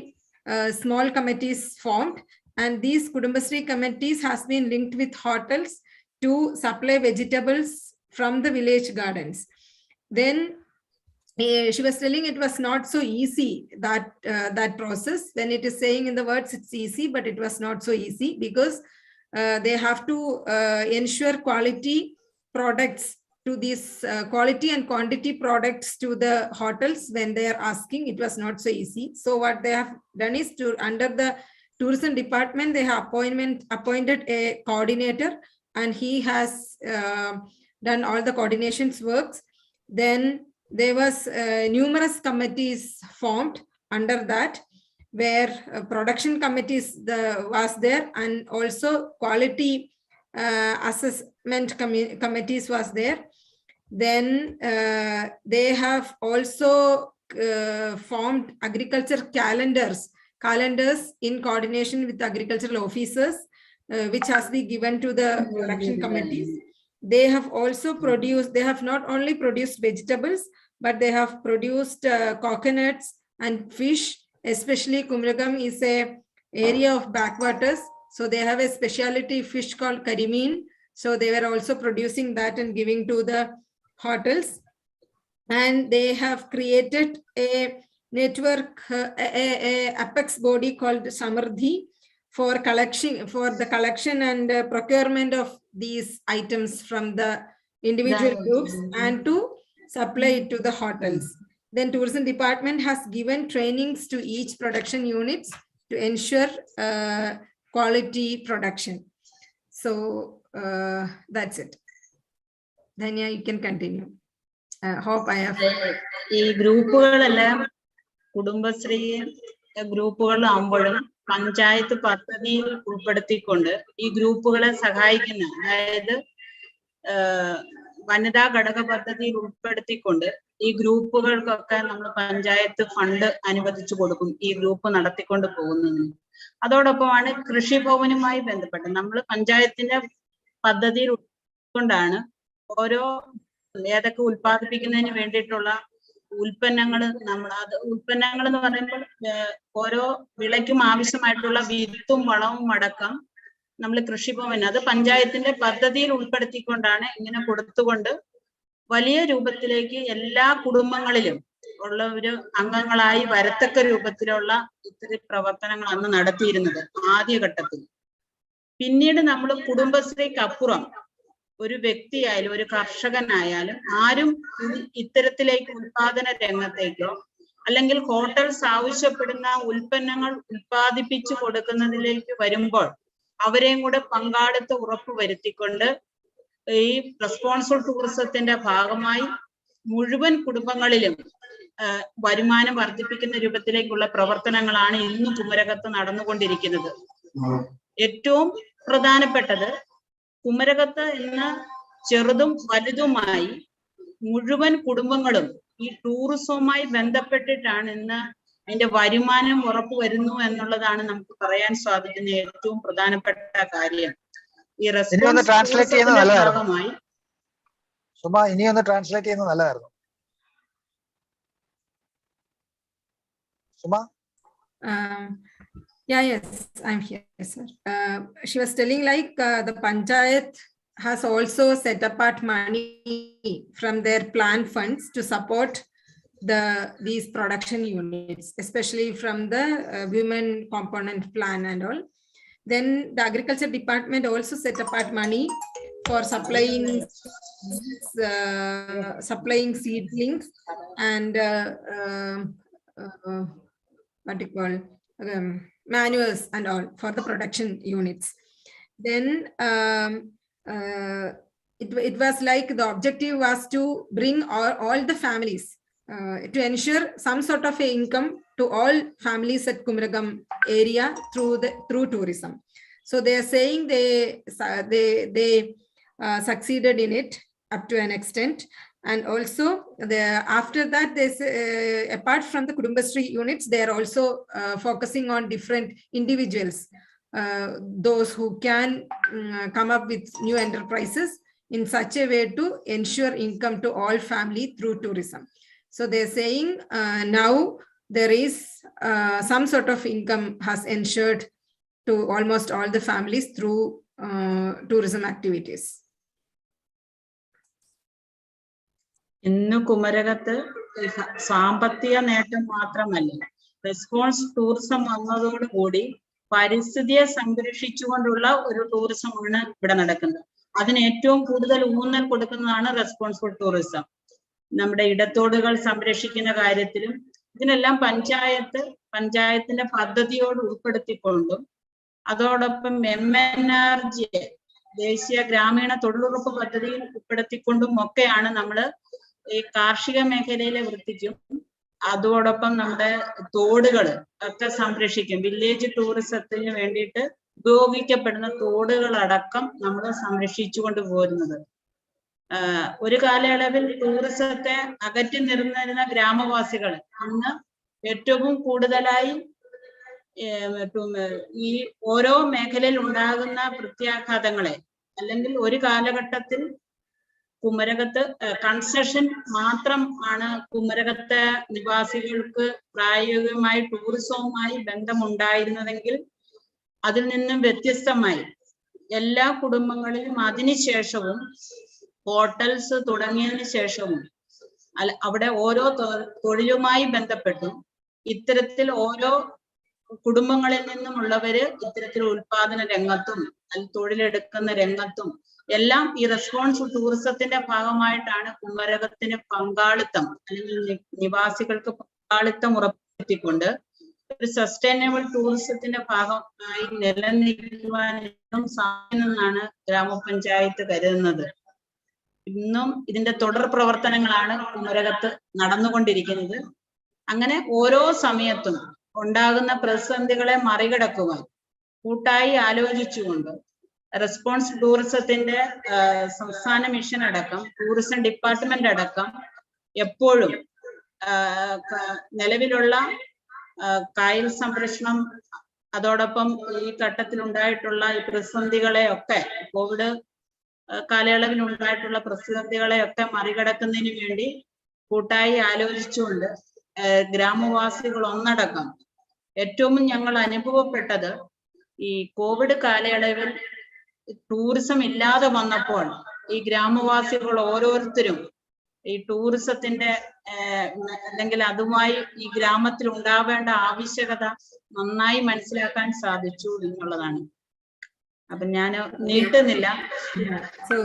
small committees formed, and these Kudumbasri committees has been linked with hotels to supply vegetables from the village gardens. Then she was telling it was not so easy, that process. When it is saying in the words it's easy, but it was not so easy, because they have to ensure quality products to these quality and quantity products to the hotels. When they are asking, it was not so easy. So what they have done is, to under the tourism department, they have appointed a coordinator, and he has done all the coordinations works. Then there was numerous committees formed under that, where production committees was there, and also quality assessment committees was there. Then they have also formed agriculture calendars in coordination with agricultural officers, which has been given to the production committees. They have also produced, they have not only produced vegetables, but they have produced coconuts and fish. Especially Kumragam is a area of backwaters, so they have a specialty fish called karimeen. So they were also producing that and giving to the hotels. And they have created a network, a apex body called Samardhi, for the collection and procurement of these items from the individual groups, and to supply it to the hotels. Then tourism department has given trainings to each production units to ensure quality production. So that's it. Dhanya, you can continue. Hope I have. ഈ ഗ്രൂപ്പുകളെല്ലാം കുടുംബശ്രീ ഗ്രൂപ്പുകളാകുമ്പോഴും പഞ്ചായത്ത് പദ്ധതിയിൽ ഉൾപ്പെടുത്തിക്കൊണ്ട് ഈ ഗ്രൂപ്പുകളെ സഹായിക്കുന്ന, അതായത് വനിതാ ഘടക പദ്ധതിയിൽ ഉൾപ്പെടുത്തിക്കൊണ്ട് ഈ ഗ്രൂപ്പുകൾക്കൊക്കെ നമ്മൾ പഞ്ചായത്ത് ഫണ്ട് അനുവദിച്ചു കൊടുക്കും, ഈ ഗ്രൂപ്പ് നടത്തിക്കൊണ്ട് പോകുന്നതിന്. അതോടൊപ്പമാണ് കൃഷിഭവനുമായി ബന്ധപ്പെട്ട് നമ്മൾ പഞ്ചായത്തിന്റെ പദ്ധതിയിൽ ഉൾക്കൊണ്ടാണ് ഓരോ ഏതൊക്കെ ഉൽപ്പാദിപ്പിക്കുന്നതിന് വേണ്ടിയിട്ടുള്ള ഉൽപ്പന്നങ്ങൾ, ഉൽപ്പന്നങ്ങൾ എന്ന് പറയുമ്പോൾ ഓരോ വിളയ്ക്കും ആവശ്യമായിട്ടുള്ള വിത്തും വളവും അടക്കം നമ്മൾ കൃഷിഭവൻ, അത് പഞ്ചായത്തിന്റെ പദ്ധതിയിൽ ഉൾപ്പെടുത്തിക്കൊണ്ടാണ് ഇങ്ങനെ കൊടുത്തുകൊണ്ട് വലിയ രൂപത്തിലേക്ക് എല്ലാ കുടുംബങ്ങളിലും ഉള്ള ഒരു അംഗങ്ങളായി വരത്തക്ക രൂപത്തിലുള്ള ഇത്തരം പ്രവർത്തനങ്ങൾ അന്ന് നടത്തിയിരുന്നത് ആദ്യഘട്ടത്തിൽ. പിന്നീട് നമ്മൾ കുടുംബശ്രീക്കപ്പുറം ഒരു വ്യക്തിയായാലും ഒരു കർഷകനായാലും ആരും ഇത്തരത്തിലേക്ക് ഉൽപാദന രംഗത്തേക്കോ അല്ലെങ്കിൽ ഹോട്ടൽസ് ആവശ്യപ്പെടുന്ന ഉൽപ്പന്നങ്ങൾ ഉൽപ്പാദിപ്പിച്ചു കൊടുക്കുന്നതിലേക്ക് വരുമ്പോൾ അവരെയും കൂടെ പങ്കാളിത്തം ഉറപ്പുവരുത്തിക്കൊണ്ട് ഈ റെസ്പോൺസിബിൾ ടൂറിസത്തിന്റെ ഭാഗമായി മുഴുവൻ കുടുംബങ്ങളിലും വരുമാനം വർദ്ധിപ്പിക്കുന്ന രൂപത്തിലേക്കുള്ള പ്രവർത്തനങ്ങളാണ് ഇന്ന് കുമരകത്ത് നടന്നുകൊണ്ടിരിക്കുന്നത്. ഏറ്റവും പ്രധാനപ്പെട്ടത് കുമരകത്ത് ഇന്ന് ചെറുതും വലുതുമായി മുഴുവൻ കുടുംബങ്ങളും ഈ ടൂറിസവുമായി ബന്ധപ്പെട്ടിട്ടാണ് ഇന്ന് അതിന്റെ വരുമാനം ഉറപ്പുവരുന്നു എന്നുള്ളതാണ് നമുക്ക് പറയാൻ സാധിക്കുന്ന ഏറ്റവും പ്രധാനപ്പെട്ട കാര്യം. ഈ റെസ്പോൺസ് ഭാഗമായി ഇനി ഒന്ന് ട്രാൻസ്ലേറ്റ് ചെയ്യുന്നത് നല്ലതായിരുന്നു. Suma? Yeah, yes, I'm here, sir. She was telling like the Panchayat has also set apart money from their plan funds to support these production units, especially from the women component plan and all. Then the agriculture department also set apart money for supplying seedlings and what you call manuals and all for the production units. Then it was like the objective was to bring all the families to ensure some sort of a income to all families at Kumaragam area through tourism. So they are saying they succeeded in it up to an extent. And also after that, there's apart from the Kudumbashree units, they are also focusing on different individuals, those who can come up with new enterprises in such a way to ensure income to all family through tourism. So they're saying now there is some sort of income has ensured to almost all the families through tourism activities. ഇന്ന് കുമരകത്ത് സാമ്പത്തിക നേട്ടം മാത്രമല്ല, response tourism വന്നതോടുകൂടി പരിസ്ഥിതിയെ സംരക്ഷിച്ചുകൊണ്ടുള്ള ഒരു ടൂറിസമാണ് ഇവിടെ നടക്കുന്നത്. അതിന് ഏറ്റവും കൂടുതൽ ഊന്നൽ കൊടുക്കുന്നതാണ് റെസ്പോൺസിബിൾ ടൂറിസം. നമ്മുടെ ഇടത്തോടുകൾ സംരക്ഷിക്കുന്ന കാര്യത്തിലും ഇതിനെല്ലാം പഞ്ചായത്തിന്റെ പദ്ധതിയോട് ഉൾപ്പെടുത്തിക്കൊണ്ടും അതോടൊപ്പം MNRG ദേശീയ ഗ്രാമീണ തൊഴിലുറപ്പ് പദ്ധതിയിൽ ഉൾപ്പെടുത്തിക്കൊണ്ടും ഒക്കെയാണ് നമ്മൾ ഈ കാർഷിക മേഖലയിലെ വൃത്തിക്കും അതോടൊപ്പം നമ്മുടെ തോടുകൾ ഒക്കെ സംരക്ഷിക്കും. വില്ലേജ് ടൂറിസത്തിന് വേണ്ടിയിട്ട് ഉപയോഗിക്കപ്പെടുന്ന തോടുകളടക്കം നമ്മൾ സംരക്ഷിച്ചുകൊണ്ട് പോരുന്നത്. ഒരു കാലയളവിൽ ടൂറിസത്തെ അകറ്റി നിർന്നിരുന്ന ഗ്രാമവാസികൾ അന്ന് ഏറ്റവും കൂടുതലായി ഈ ഓരോ മേഖലയിൽ ഉണ്ടാകുന്ന പ്രത്യാഘാതങ്ങളെ, അല്ലെങ്കിൽ ഒരു കാലഘട്ടത്തിൽ കുമരകത്ത് കൺസെഷൻ മാത്രം ആണ് കുമരകത്തെ നിവാസികൾക്ക് പ്രായോഗികമായി ടൂറിസവുമായി ബന്ധമുണ്ടായിരുന്നതെങ്കിൽ അതിൽ നിന്നും വ്യത്യസ്തമായി എല്ലാ കുടുംബങ്ങളിലും അതിനുശേഷവും ഹോട്ടൽസ് തുടങ്ങിയതിനു ശേഷവും അവിടെ ഓരോ തൊഴിലുമായി ബന്ധപ്പെട്ടും ഇത്തരത്തിൽ ഓരോ കുടുംബങ്ങളിൽ നിന്നുമുള്ളവര് ഇത്തരത്തിൽ ഉൽപാദന രംഗത്തും തൊഴിലെടുക്കുന്ന രംഗത്തും എല്ലാം ഈ റെസ്പോൺസ് ടൂറിസത്തിന്റെ ഭാഗമായിട്ടാണ് കുമരകത്തിന് പങ്കാളിത്തം അല്ലെങ്കിൽ നിവാസികൾക്ക് പങ്കാളിത്തം ഉറപ്പുവരുത്തിക്കൊണ്ട് ഒരു സസ്റ്റൈനബിൾ ടൂറിസത്തിന്റെ ഭാഗമായി നിലനിൽക്കുവാനും സാധിക്കുമെന്നാണ് ഗ്രാമപഞ്ചായത്ത് കരുതുന്നത്. ഇന്നും ഇതിന്റെ തുടർ പ്രവർത്തനങ്ങളാണ് കുമരകത്ത് നടന്നുകൊണ്ടിരിക്കുന്നത്. അങ്ങനെ ഓരോ സമയത്തും ഉണ്ടാകുന്ന പ്രതിസന്ധികളെ മറികടക്കുവാൻ കൂട്ടായി ആലോചിച്ചുകൊണ്ട് റെസ്പോൺസ് ടൂറിസത്തിന്റെ സംസ്ഥാന മിഷൻ അടക്കം ടൂറിസം ഡിപ്പാർട്ട്മെന്റ് അടക്കം എപ്പോഴും നിലവിലുള്ള കായൽ സംരക്ഷണം അതോടൊപ്പം ഈ ഘട്ടത്തിൽ ഉണ്ടായിട്ടുള്ള ഈ പ്രതിസന്ധികളെ ഒക്കെ കോവിഡ് കാലയളവിൽ ഉണ്ടായിട്ടുള്ള പ്രതിസന്ധികളെ ഒക്കെ മറികടക്കുന്നതിന് വേണ്ടി കൂട്ടായി ആലോചിച്ചുകൊണ്ട് ഗ്രാമവാസികൾ ഒന്നടക്കം ഏറ്റവും ഞങ്ങൾ അനുഭവപ്പെട്ടത് ഈ കോവിഡ് കാലയളവിൽ ടൂറിസം ഇല്ലാതെ വന്നപ്പോൾ ഈ ഗ്രാമവാസികൾ ഓരോരുത്തരും ഈ ടൂറിസത്തിന്റെ അല്ലെങ്കിൽ അതുമായി ഈ ഗ്രാമത്തിൽ ഉണ്ടാവേണ്ട ആവശ്യകത നന്നായി മനസ്സിലാക്കാൻ സാധിച്ചു എന്നുള്ളതാണ്. അപ്പൊ ഞാൻ നീട്ടുന്നില്ല,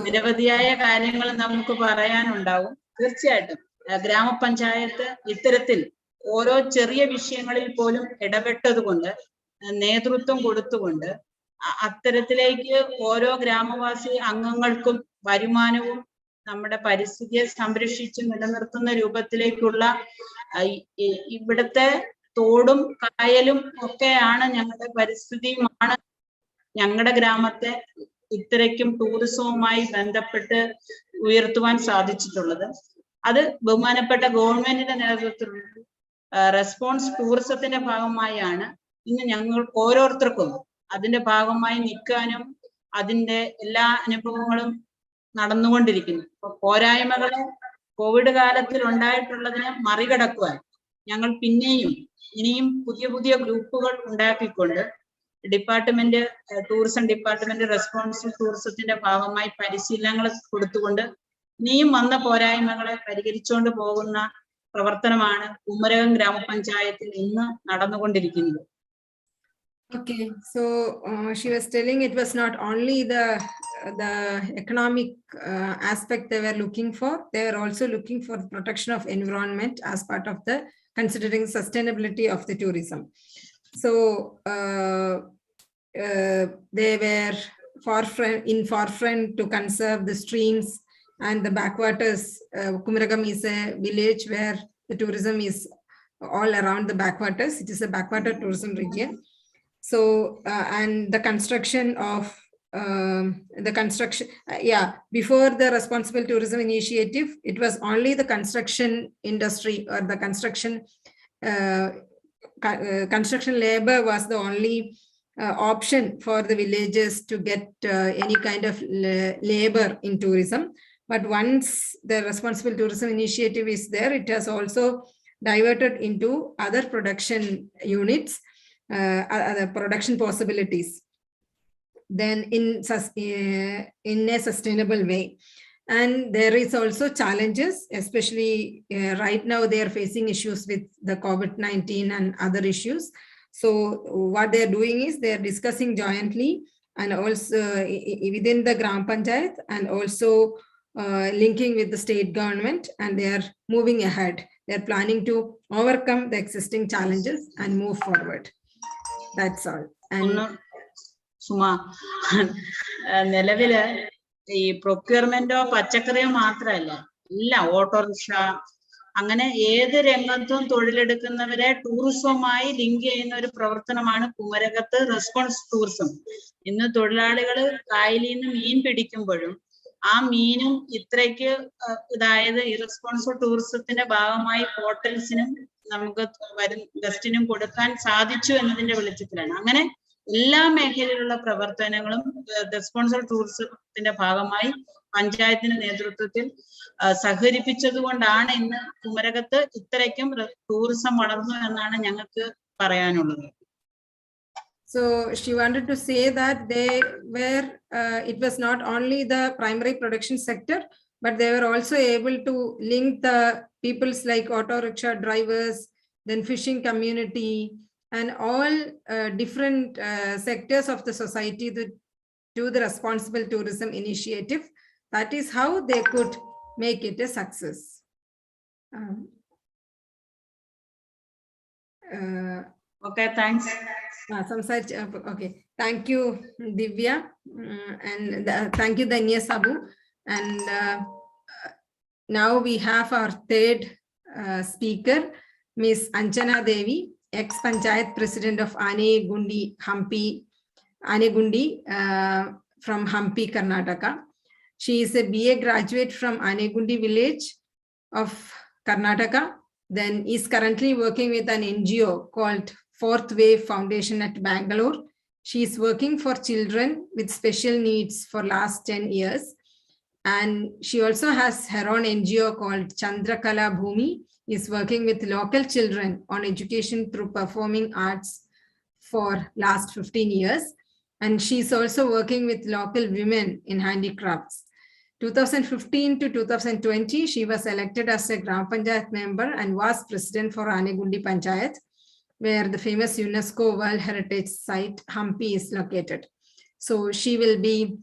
നിരവധിയായ കാര്യങ്ങൾ നമുക്ക് പറയാനുണ്ടാവും. തീർച്ചയായിട്ടും ഗ്രാമപഞ്ചായത്ത് ഇത്തരത്തിൽ ഓരോ ചെറിയ വിഷയങ്ങളിൽ പോലും ഇടപെട്ടത് കൊണ്ട് നേതൃത്വം കൊടുത്തുകൊണ്ട് അത്തരത്തിലേക്ക് ഓരോ ഗ്രാമവാസി അംഗങ്ങൾക്കും വരുമാനവും നമ്മുടെ പരിസ്ഥിതിയെ സംരക്ഷിച്ച് നിലനിർത്തുന്ന രൂപത്തിലേക്കുള്ള ഇവിടുത്തെ തോടും കായലും ഒക്കെയാണ് ഞങ്ങളുടെ പരിസ്ഥിതിയുമാണ് ഞങ്ങളുടെ ഗ്രാമത്തെ ഇത്രയ്ക്കും ടൂറിസവുമായി ബന്ധപ്പെട്ട് ഉയർത്തുവാൻ സാധിച്ചിട്ടുള്ളത്. അത് ബഹുമാനപ്പെട്ട ഗവൺമെന്റിന്റെ നേതൃത്വത്തിലുള്ള റെസ്പോൺസ് ടൂറിസത്തിന്റെ ഭാഗമായാണ് ഇന്ന് ഞങ്ങൾ ഓരോരുത്തർക്കും അതിന്റെ ഭാഗമായി നിൽക്കാനും അതിന്റെ എല്ലാ അനുഭവങ്ങളും നടന്നുകൊണ്ടിരിക്കുന്നു. പോരായ്മകളെ കോവിഡ് കാലത്തിൽ ഉണ്ടായിട്ടുള്ളതിനെ മറികടക്കുവാൻ ഞങ്ങൾ ഇനിയും പുതിയ പുതിയ ഗ്രൂപ്പുകൾ ഉണ്ടാക്കിക്കൊണ്ട് ഡിപ്പാർട്ട്മെന്റ് ടൂറിസം ഡിപ്പാർട്ട്മെന്റ് റെസ്പോൺസിബിൾ ടൂറിസത്തിന്റെ ഭാഗമായി പരിശീലനങ്ങൾ കൊടുത്തുകൊണ്ട് ഇനിയും വന്ന പോരായ്മകളെ പരിഹരിച്ചുകൊണ്ട് പോകുന്ന പ്രവർത്തനമാണ് കുമരകം ഗ്രാമപഞ്ചായത്തിൽ ഇന്ന് നടന്നുകൊണ്ടിരിക്കുന്നത്. Okay, so she was telling it was not only the economic aspect they were looking for, they were also looking for the protection of environment as part of the considering sustainability of the tourism. So they were forefront to conserve the streams and the backwaters. Kumaragam is a village where the tourism is all around the backwaters. It is a backwater tourism region. So and the construction of before the responsible tourism initiative, it was only the construction industry or the construction labor was the only option for the villages to get any kind of labor in tourism. But once the responsible tourism initiative is there, it has also diverted into other production units, other production possibilities, then in a sustainable way. And there is also challenges, especially right now they are facing issues with the COVID-19 and other issues. So what they are doing is they are discussing jointly and also within the Gram Panchayat and also linking with the state government, and they are moving ahead. They are planning to overcome the existing challenges and move forward. That's all. And Suma, നിലവില് ഈ പ്രൊക്യൂർമെന്റോ പച്ചക്കറിയോ മാത്രമല്ല, ഇല്ല autorickshaw അങ്ങനെ ഏത് രംഗത്തും തൊഴിലെടുക്കുന്നവരെ ടൂറിസവുമായി link ചെയ്യുന്ന ഒരു പ്രവർത്തനമാണ് കുമരകത്ത് റെസ്പോൺസ് ടൂറിസം. ഇന്ന് തൊഴിലാളികൾ കായലിൽ നിന്ന് മീൻ പിടിക്കുമ്പോഴും ആ മീനും ഇത്രയ്ക്ക് ഇതായത് ഈ റെസ്പോൺസിബിൾ ടൂറിസത്തിന്റെ ഭാഗമായി ഹോട്ടൽസിനും നമുക്ക് വരും ഗസ്റ്റിനും കൊടുക്കാൻ സാധിച്ചു എന്നതിന്റെ വെളിച്ചത്തിലാണ്. അങ്ങനെ എല്ലാ മേഖലയിലുള്ള പ്രവർത്തനങ്ങളും റെസ്പോൺസിബിൾ ടൂറിസത്തിന്റെ ഭാഗമായി പഞ്ചായത്തിന്റെ നേതൃത്വത്തിൽ സഹകരിപ്പിച്ചത് കൊണ്ടാണ് ഇന്ന് കുമരകത്ത് ഇത്രയ്ക്കും ടൂറിസം വളർന്നു എന്നാണ് ഞങ്ങൾക്ക് പറയാനുള്ളത്. So she wanted to say that they were, it was not only the primary production sector, but they were also able to link the peoples like auto rickshaw drivers, then fishing community, and all different sectors of the society to the responsible tourism initiative. That is how they could make it a success. Okay, thanks. Okay, thank you, Divya, and thank you, Danya Sabu. And now we have our third speaker, Miss Anjana Devi, ex-Panchayat President of Anegundi from Hampi, Karnataka. She is a BA graduate from Anegundi village of Karnataka, then is currently working with an NGO called Fourth Wave Foundation at Bangalore. She is working for children with special needs for last 10 years. And she also has her own NGO called Chandrakala Bhumi, is working with local children on education through performing arts for last 15 years. And she's also working with local women in handicrafts. 2015 to 2020, she was elected as a Gram Panchayat member and was president for Anegundi Panchayat, where the famous UNESCO World Heritage Site Hampi is located. So she will be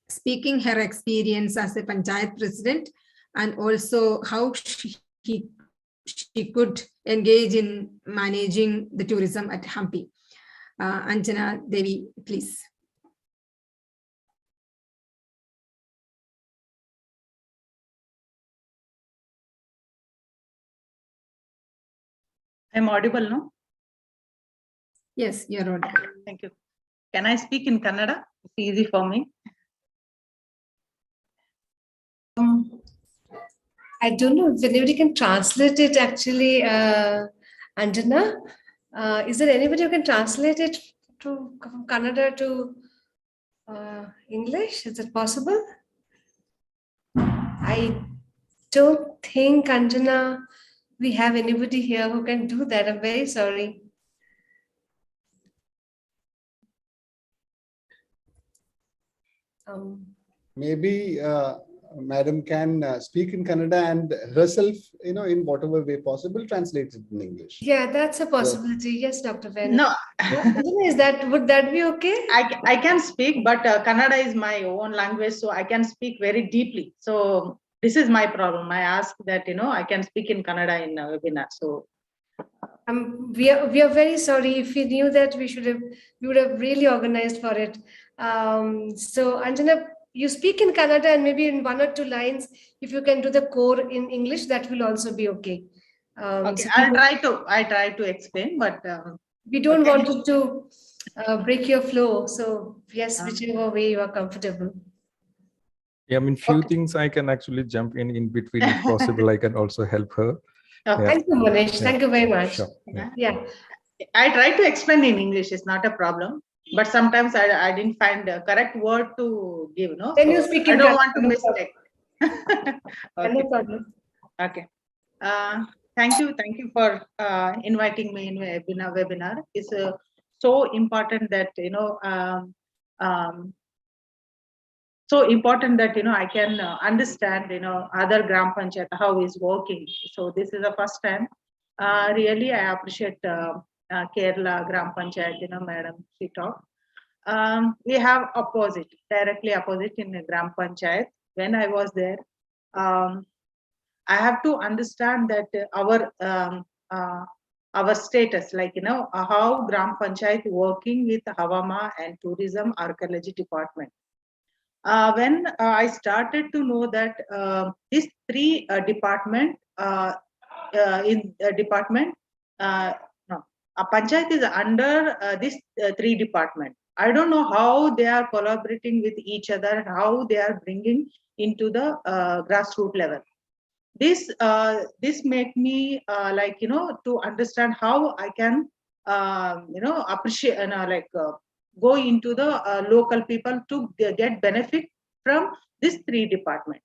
speaking her experience as a Panchayat president and also how she could engage in managing the tourism at Hampi. Anjana Devi, please. I'm audible, no? Yes, you're audible. Thank you. Can I speak in Kannada? It's easy for me. I don't know if anybody can translate it actually, Anjana. Is there anybody who can translate it from Kannada to English? Is it possible? I don't think, Anjana, we have anybody here who can do that. I'm very sorry. Maybe Madam can speak in Kannada and herself, in whatever way possible, translate it in English. Yeah, that's a possibility. Yes, Dr. Venu. No, Would that be okay? I can speak, but Kannada is my own language, so I can speak very deeply. So this is my problem. I ask that, I can speak in Kannada in a webinar. So We are very sorry. If we knew that, we would have really organized for it. So Anjana, you speak in Kannada, and maybe in 1 or 2 lines, if you can do the core in English, that will also be okay. okay, So I try to explain, but we don't okay. want to break your flow. So yes, whichever way you are comfortable. Yeah, I mean, few Okay. things I can actually jump in between if possible. I can also help her. Okay. Thank you, Manish. Yeah. Thank you very much. Sure. Yeah. I try to explain in English. It's not a problem, but sometimes I didn't find the correct word to give. No, Can so you speak I in don't Kannada? want to No mistake. problem. No problem. Okay. Thank you for inviting me in webinar. It's so important that so important that I can understand other gram panchayat how is working. So this is the first time. Really, I appreciate Kerala gram panchayat. Madam, she talked. We have directly opposite in the gram panchayat. When I was there, I have to understand that our status, like how gram panchayat working with Havama and tourism archaeology department. When I started to know that these 3 department a panchayat is under this 3 department. I don't know how they are collaborating with each other, how they are bringing into the grassroots level. This make me to understand how I can appreciate go into the local people to get benefit from this 3 department.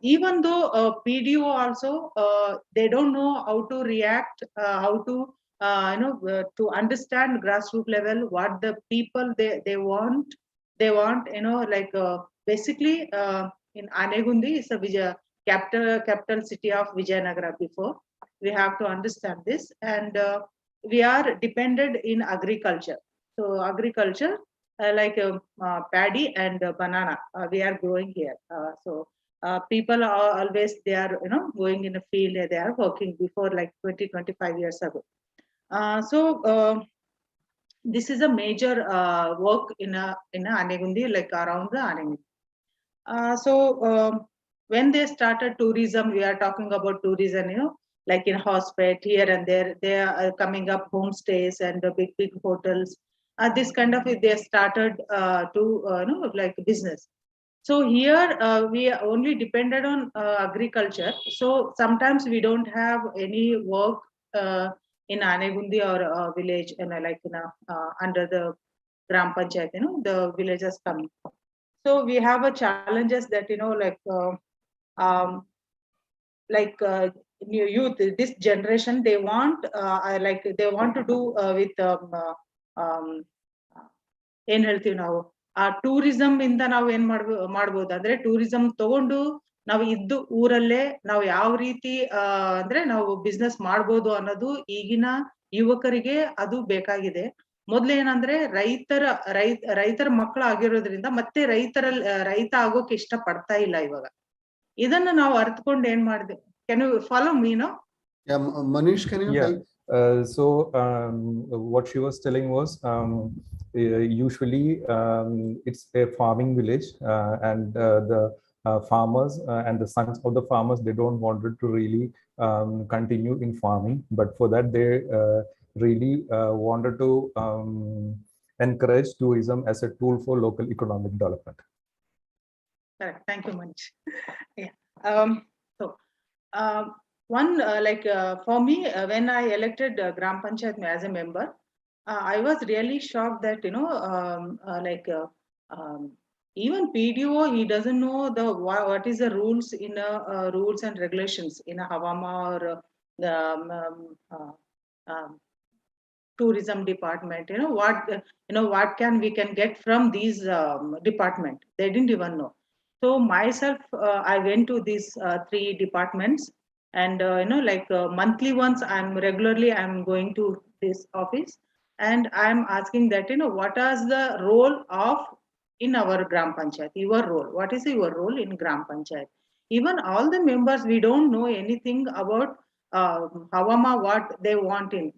Even though PDO also they don't know how to react, how to to understand grassroots level what the people they want basically in Anegundi is a capital city of Vijayanagara before. We have to understand this, and we are dependent in agriculture. So agriculture paddy and banana we are growing here. People are always they are going in a field, they are working before like 20-25 years ago. This is a major work in Anegundi, like around the Anegundi. When they started tourism, we are talking about tourism, like in hospital here and there, they are coming up homestays and the big hotels. This kind of they started to like business. So here we are only dependent on agriculture. So sometimes we don't have any work in Anegundi or village, under the Gram Panchayat, the villagers coming. So we have a challenges that new youth, this generation, they want they want to do with ಏನ್ ಹೇಳ್ತೀವಿ ನಾವು tourism ಇಂದ ನಾವು ಏನ್ ಮಾಡ್ಬೋದು ಅಂದ್ರೆ tourism ತಗೊಂಡು ನಾವು ಇದ್ದು ಊರಲ್ಲೇ ನಾವು ಯಾವ ರೀತಿ ಅಂದ್ರೆ ನಾವು ಬಿಸ್ನೆಸ್ ಮಾಡ್ಬೋದು ಅನ್ನೋದು ಈಗಿನ ಯುವಕರಿಗೆ ಅದು ಬೇಕಾಗಿದೆ. ಮೊದ್ಲೇನಂದ್ರೆ ರೈತರ ಮಕ್ಕಳು ಆಗಿರೋದ್ರಿಂದ ಮತ್ತೆ ರೈತ ಆಗೋಕೆ ಇಷ್ಟ ಪಡ್ತಾ ಇಲ್ಲ ಇವಾಗ. ಇದನ್ನ ನಾವು ಅರ್ಥಕೊಂಡು ಏನ್ ಮಾಡಿದೆ. Can you follow me, no? Yeah, Manish, can you help? What she was telling was usually it's a farming village and the farmers and the sons of the farmers, they don't wanted to really continue in farming, but for that they really wanted to encourage tourism as a tool for local economic development. Correct. Thank you, Manish. Yeah. For me, when I elected Gram Panchayat as a member, I was really shocked that even PDO, he doesn't know what is the rules in rules and regulations in a Havama or the tourism department. What we can get from these department. They didn't even know. So myself, I went to these 3 departments, and monthly once I'm going to this office, and I'm asking that what is the role of in our Gram Panchayat, your role, what is your role in Gram Panchayat? Even all the members, we don't know anything about Havama, what they want in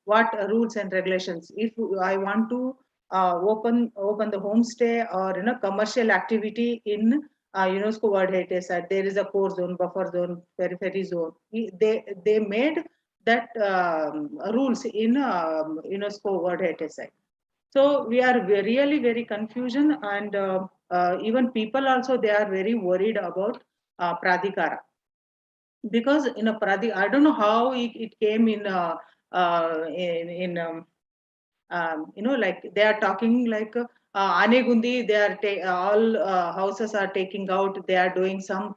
what rules and regulations. If I want to open the homestay or commercial activity in UNESCO World Heritage Site, there is a core zone, buffer zone, periphery zone. They made that rules in UNESCO World Heritage Site. So we are really very confusion, and even people also, they are very worried about Pradhikara, because in a I don't know how it came in they are talking like Anegundi, they are all houses are taking out, they are doing some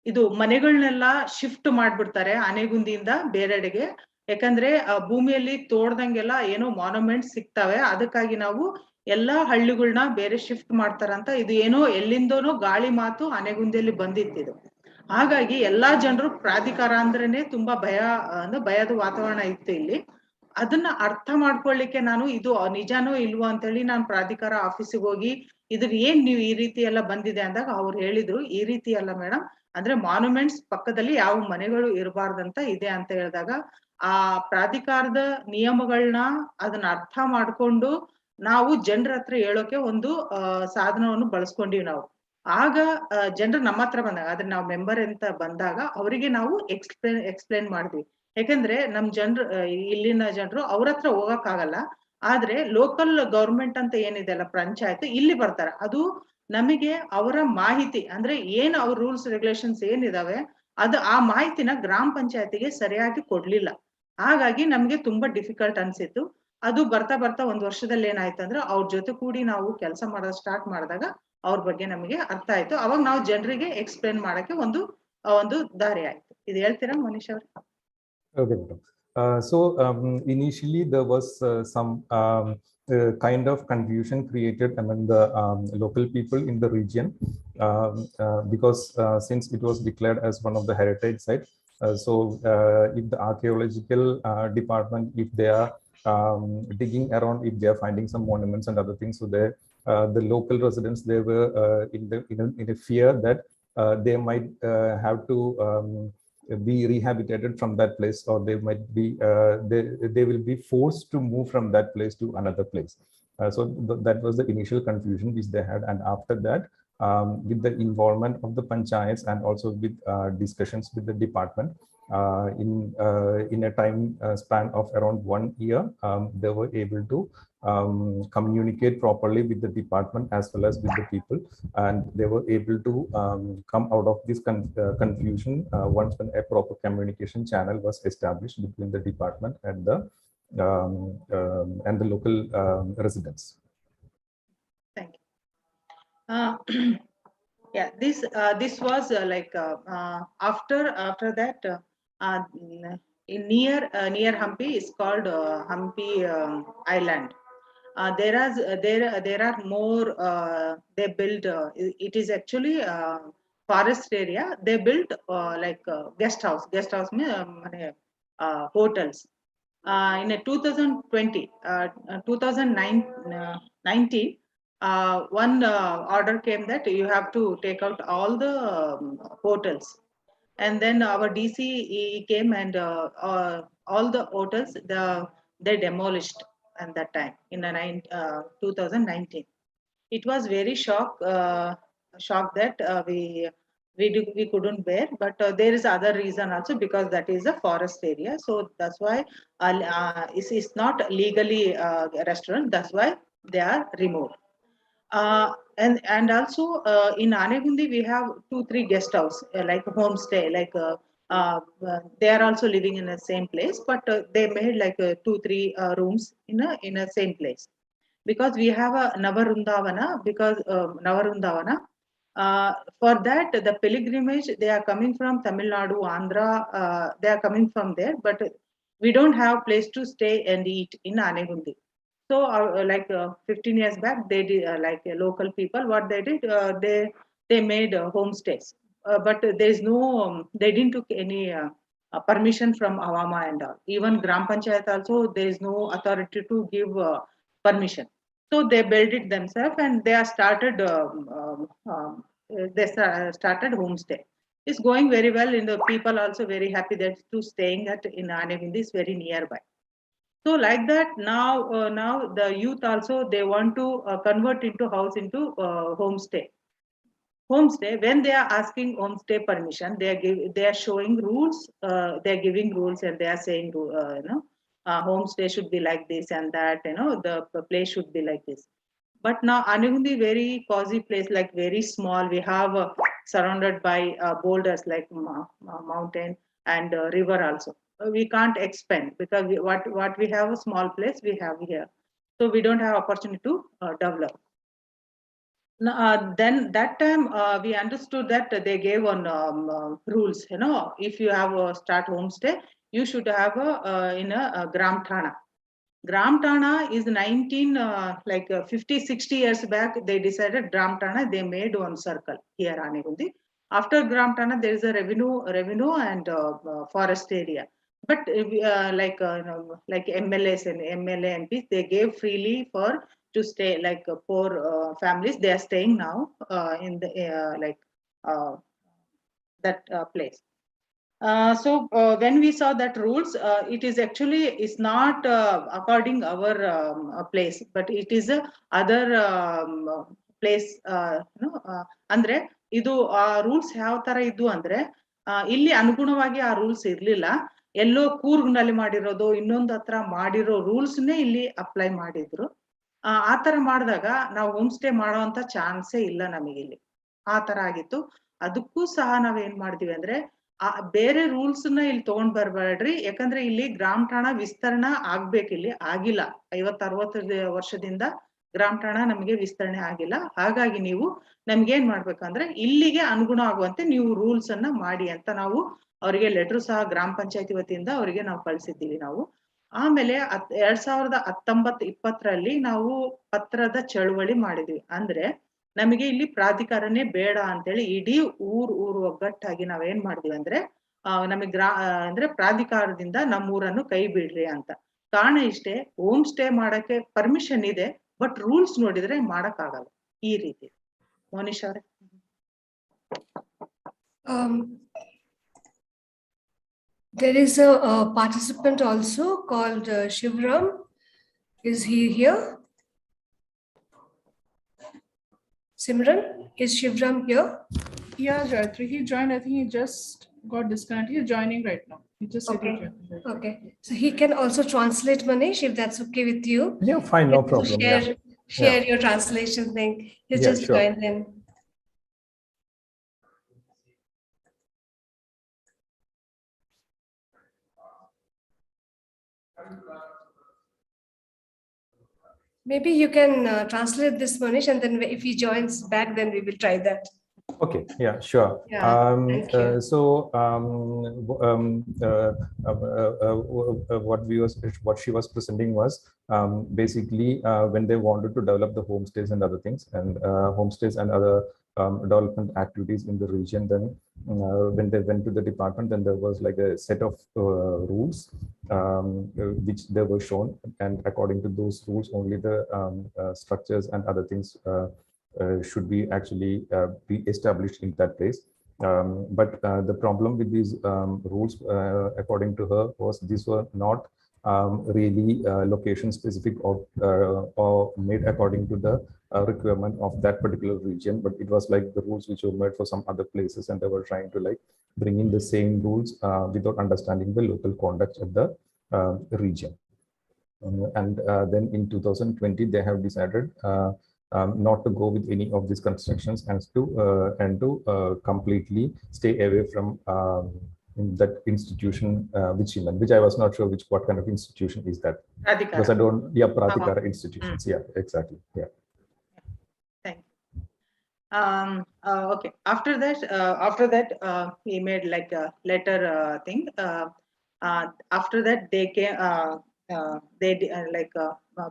ಇದು ಮನೆಗಳನ್ನೆಲ್ಲ shift ಮಾಡ್ಬಿಡ್ತಾರೆ ಆನೆಗುಂದಿಯಿಂದ ಬೇರೆಡೆಗೆ. ಯಾಕಂದ್ರೆ ಭೂಮಿಯಲ್ಲಿ ತೋಡ್ದಂಗೆಲ್ಲ ಏನೋ monument ಸಿಗ್ತವೆ, ಅದಕ್ಕಾಗಿ ನಾವು ಎಲ್ಲಾ ಹಳ್ಳಿಗಳನ್ನ ಬೇರೆ ಶಿಫ್ಟ್ ಮಾಡ್ತಾರಂತ. ಇದು ಏನೋ ಎಲ್ಲಿಂದನೋ ಗಾಳಿ ಮಾತು ಆನೆಗುಂದಿಯಲ್ಲಿ ಬಂದಿತ್ತಿದು. ಹಾಗಾಗಿ ಎಲ್ಲಾ ಜನರು ಪ್ರಾಧಿಕಾರ ಅಂದ್ರೇನೆ ತುಂಬಾ ಭಯದ ವಾತಾವರಣ ಇತ್ತು ಇಲ್ಲಿ. ಅದನ್ನ ಅರ್ಥ ಮಾಡ್ಕೊಳ್ಳಿಕ್ಕೆ ನಾನು ಇದು ನಿಜಾನೋ ಇಲ್ವೋ ಅಂತ ಹೇಳಿ ನಾನು ಪ್ರಾಧಿಕಾರ ಆಫೀಸಿಗೆ ಹೋಗಿ ಇದ್ರ ಏನ್ ನೀವು ಈ ರೀತಿ ಎಲ್ಲ ಬಂದಿದೆ ಅಂದಾಗ ಅವ್ರು ಹೇಳಿದ್ರು, ಈ ರೀತಿ ಅಲ್ಲ ಮೇಡಮ್, ಅಂದ್ರೆ ಮಾನ್ಯುಮೆಂಟ್ಸ್ ಪಕ್ಕದಲ್ಲಿ ಯಾವ ಮನೆಗಳು ಇರಬಾರ್ದಂತ ಇದೆ ಅಂತ ಹೇಳಿದಾಗ ಆ ಪ್ರಾಧಿಕಾರದ ನಿಯಮಗಳನ್ನ ಅದನ್ನ ಅರ್ಥ ಮಾಡ್ಕೊಂಡು ನಾವು ಜನರ ಹತ್ರ ಹೇಳೋಕೆ ಒಂದು ಸಾಧನವನ್ನು ಬಳಸ್ಕೊಂಡಿವಿ ನಾವು. ಆಗ ಜನರು ನಮ್ಮ ಹತ್ರ ಬಂದಾಗ, ಆದ್ರೆ ನಾವು ಮೆಂಬರ್ ಅಂತ ಬಂದಾಗ ಅವರಿಗೆ ನಾವು ಎಕ್ಸ್ಪ್ಲೇನ್ ಮಾಡಿದ್ವಿ. ಯಾಕಂದ್ರೆ ನಮ್ ಜನರು ಇಲ್ಲಿನ ಜನರು ಅವ್ರ ಹತ್ರ ಹೋಗಕ್ ಆಗಲ್ಲ, ಆದ್ರೆ ಲೋಕಲ್ ಗವರ್ಮೆಂಟ್ ಅಂತ ಏನಿದೆ ಅಲ್ಲ ಪಂಚಾಯತ್, ಇಲ್ಲಿ ಬರ್ತಾರೆ. ಅದು ನಮಗೆ ಅವರ ಮಾಹಿತಿ ಅಂದ್ರೆ ಏನ್ ಅವ್ರ ರೂಲ್ಸ್ ರೆಗ್ಯುಲೇಷನ್ಸ್ ಏನಿದಾವೆ ಅದು ಆ ಮಾಹಿತಿನ ಗ್ರಾಮ ಪಂಚಾಯತಿಗೆ ಸರಿಯಾಗಿ ಕೊಡ್ಲಿಲ್ಲ. ಹಾಗಾಗಿ ನಮ್ಗೆ ತುಂಬಾ ಡಿಫಿಕಲ್ಟ್ ಅನ್ಸಿತ್ತು. ಅದು ಬರ್ತಾ ಬರ್ತಾ 1 ವರ್ಷದಲ್ಲಿ ಏನಾಯ್ತು ಅಂದ್ರೆ ಅವ್ರ ಜೊತೆ ಕೂಡಿ ನಾವು ಕೆಲಸ ಮಾಡೋದು ಸ್ಟಾರ್ಟ್ ಮಾಡಿದಾಗ ಅವ್ರ ಬಗ್ಗೆ ನಮಗೆ ಅರ್ಥ ಆಯ್ತು. ಅವಾಗ ನಾವು ಜನರಿಗೆ ಎಕ್ಸ್ಪ್ಲೇನ್ ಮಾಡಕ್ಕೆ ಒಂದು ದಾರಿ ಆಯ್ತು. ಇದು ಹೇಳ್ತೀರಾ ಮನೀಶ್ ಅವ್ರೆ? Okay, madam. So initially there was some kind of confusion created among the local people in the region because since it was declared as one of the heritage sites, so if the archaeological department, if they are digging around, if they are finding some monuments and other things, so the local residents, they were in a fear that they might have to be rehabilitated from that place, or they might be they will be forced to move from that place to another place. So that was the initial confusion which they had, and after that with the involvement of the panchayats and also with discussions with the department in a time span of around 1 year, they were able to communicate properly with the department as well as with the people, and they were able to come out of this confusion once when a proper communication channel was established between the department and the local residents. Thank you. Yeah, this was after that in near Hampi is called Hampi Island. There are more. They built. It is actually forest area. They built guest house. Hotels. In 2020, 2019, one order came that you have to take out all the hotels, and then our DC came and all the hotels they demolished. at that time in 2019. It was very shock that we couldn't bear, but there is other reason also, because that is a forest area, so that's why it's not legally a restaurant. That's why they are removed. And also in Anegundi we have 2-3 guest house like homestay, like they are also living in the same place, but they made like 2-3 rooms in a same place, because we have a Navarundavana, because Navarundavana. For that, the pilgrimage, they are coming from Tamil Nadu, Andhra, they are coming from there, but we don't have place to stay and eat in Anegundi. So, like 15 years back, they did like local people. What they did, they made homestays, but there is no, they didn't took any permission from Awama and all. Even Gram Panchayat also, there is no authority to give permission. So they built it themselves, and they are started. Started homestay. It's going very well, and the people also very happy that to staying at in Anegundi is very nearby. So like that, now the youth also, they want to convert into house into homestay. Homestay, when they are asking homestay permission, they are showing rules. They are giving rules, and they are saying homestay should be like this and that. The place should be like this. But now Anegundi very cozy place, like very small. We have surrounded by boulders like mountain and river also. We can't expand, because what we have a small place we have here, so we don't have opportunity to develop. Then that time we understood that they gave on rules. If you have a start homestay, you should have in a Gram Thana. Gram Thana is 50-60 years back. They decided Gram Thana. They made one circle here Anegundi. After Gram Thana, there is a revenue and forest area. But like MLAs and MLA MPs, they gave freely to stay, like poor families. They are staying now in the that place. So when we saw that rules, it is actually is not according our place, but it is other place. Andre idu rules ಯಾವ ತರ ಇದ್ದು ಅಂದ್ರೆ ಇಲ್ಲಿ ಅನುಗುಣವಾಗಿ ಆ rules ಇರ್ಲಿಲ್ಲ. ಎಲ್ಲೋ ಕೂರ್ಗ್ನಲ್ಲಿ ಮಾಡಿರೋದು, ಇನ್ನೊಂದು ಹತ್ರ ಮಾಡಿರೋ ರೂಲ್ಸ್ನೇ ಇಲ್ಲಿ ಅಪ್ಲೈ ಮಾಡಿದ್ರು. ಆ ತರ ಮಾಡಿದಾಗ ನಾವು ಹೋಮ್ ಸ್ಟೇ ಮಾಡೋಂತ ಚಾನ್ಸೇ ಇಲ್ಲ ನಮಗೆ ಇಲ್ಲಿ. ಆ ತರ ಆಗಿತ್ತು. ಅದಕ್ಕೂ ಸಹ ನಾವೇನ್ ಮಾಡ್ತೀವಿ ಅಂದ್ರೆ ಬೇರೆ ರೂಲ್ಸ್ ನ ಇಲ್ಲಿ ತಗೊಂಡ್ ಬರ್ಬೇಡ್ರಿ, ಯಾಕಂದ್ರೆ ಇಲ್ಲಿ ಗ್ರಾಮ ಠಾಣ ವಿಸ್ತರಣೆ ಆಗ್ಬೇಕಿಲ್ಲಿ, ಆಗಿಲ್ಲ. 50-60 ವರ್ಷದಿಂದ ಗ್ರಾಮ ಠಾಣ ನಮಗೆ ವಿಸ್ತರಣೆ ಆಗಿಲ್ಲ. ಹಾಗಾಗಿ ನೀವು ನಮ್ಗೆ ಏನ್ ಮಾಡ್ಬೇಕಂದ್ರೆ ಇಲ್ಲಿಗೆ ಅನುಗುಣ ಆಗುವಂತೆ ನೀವು ರೂಲ್ಸ್ ಅನ್ನ ಮಾಡಿ ಅಂತ ನಾವು ಅವರಿಗೆ ಲೆಟರ್ ಸಹ ಗ್ರಾಮ ಪಂಚಾಯತಿ ವತಿಯಿಂದ ಅವರಿಗೆ ನಾವು ಕಳಿಸಿದ್ದೀವಿ ನಾವು. ಆಮೇಲೆ 2019-20 ನಾವು ಪತ್ರದ ಚಳುವಳಿ ಮಾಡಿದ್ವಿ. ಅಂದ್ರೆ ನಮಗೆ ಇಲ್ಲಿ ಪ್ರಾಧಿಕಾರನೇ ಬೇಡ ಅಂತೇಳಿ ಇಡೀ ಊರು ಒಗ್ಗಟ್ಟಾಗಿ ನಾವೇನ್ ಮಾಡಿದ್ವಿ ಅಂದ್ರೆ ನಮಗೆ ಅಂದ್ರೆ ಪ್ರಾಧಿಕಾರದಿಂದ ನಮ್ಮೂರನ್ನು ಕೈ ಬಿಡ್ರಿ ಅಂತ. ಕಾರಣ ಇಷ್ಟೇ, ಹೋಮ್ ಸ್ಟೇ ಮಾಡಕ್ಕೆ ಪರ್ಮಿಷನ್ ಇದೆ, ಬಟ್ ರೂಲ್ಸ್ ನೋಡಿದ್ರೆ ಮಾಡಕ್ ಆಗಲ್ಲ ಈ ರೀತಿ. ಮೋನಿಶ್ ಅವರೇ. There is a participant also called Shivram. Is he here? Simran, is Shivram here? Yeah, Jayatri, he joined. I think he just got disconnected. He's joining right now. He just said Okay. he joined. Okay. So he can also translate, Manish, if that's okay with you. Yeah, fine, no problem. Share your translation thing. He's just sure. joined in. Maybe you can translate this, Manish, and then if he joins back, then we will try that. Okay, yeah, sure. Yeah, thank you. So what she was presenting was basically when they wanted to develop the homestays and other things, and homestays and other development activities in the region, then when they went to the department, then there was like a set of rules which they were shown, and according to those rules only the structures and other things should be actually be established in that place. But the problem with these rules, according to her, was these were not really location specific or made according to the requirement of that particular region, but it was like the rules which were made for some other places, and they were trying to like bring in the same rules without understanding the local context of the region. And then in 2020, they have decided not to go with any of these constructions and to completely stay away from that institution, which I was not sure what kind of institution is that. Pradhikara. Because I don't, yeah, Pradhikara institutions. Yeah, exactly. Yeah. Thank you. Okay. After that, he made like a letter thing. After that, they came.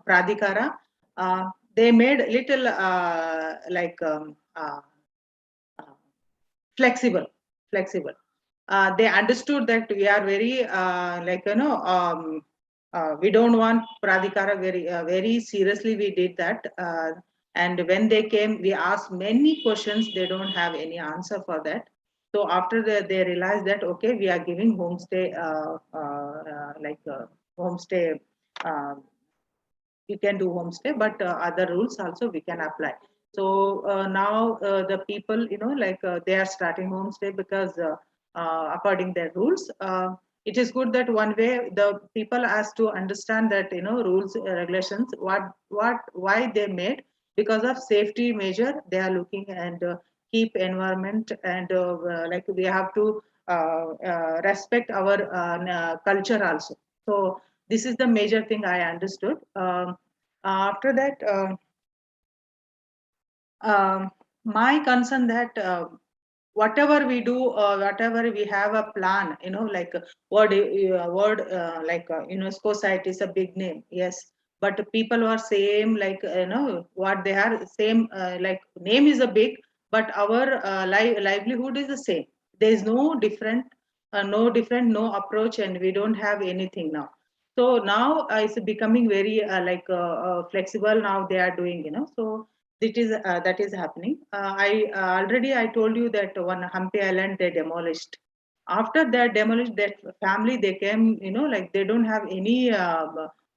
Pradhikara. They made little flexible. They understood that we are very we don't want Pradhikara very seriously. We did that. And when they came, we asked many questions. They don't have any answer for that. So after they realized that, okay, we are giving homestay, homestay. We can do homestay, but other rules also we can apply. So now the people, they are starting homestay because according their rules. It is good that one way the people has to understand that rules, regulations, why they made, because of safety measure they are looking, and keep environment, and we have to respect our culture also. So this is the major thing I understood. After that, my concern that whatever we do, whatever we have a plan, word UNESCO site is a big name, yes, but people are same, what they are same, name is a big, but our livelihood is the same. There is no different, no approach, and we don't have anything now. So now it's becoming very flexible. Now they are doing, so that is happening. I told you that one Hampi Island they demolished. After that demolished, that family they came, they don't have any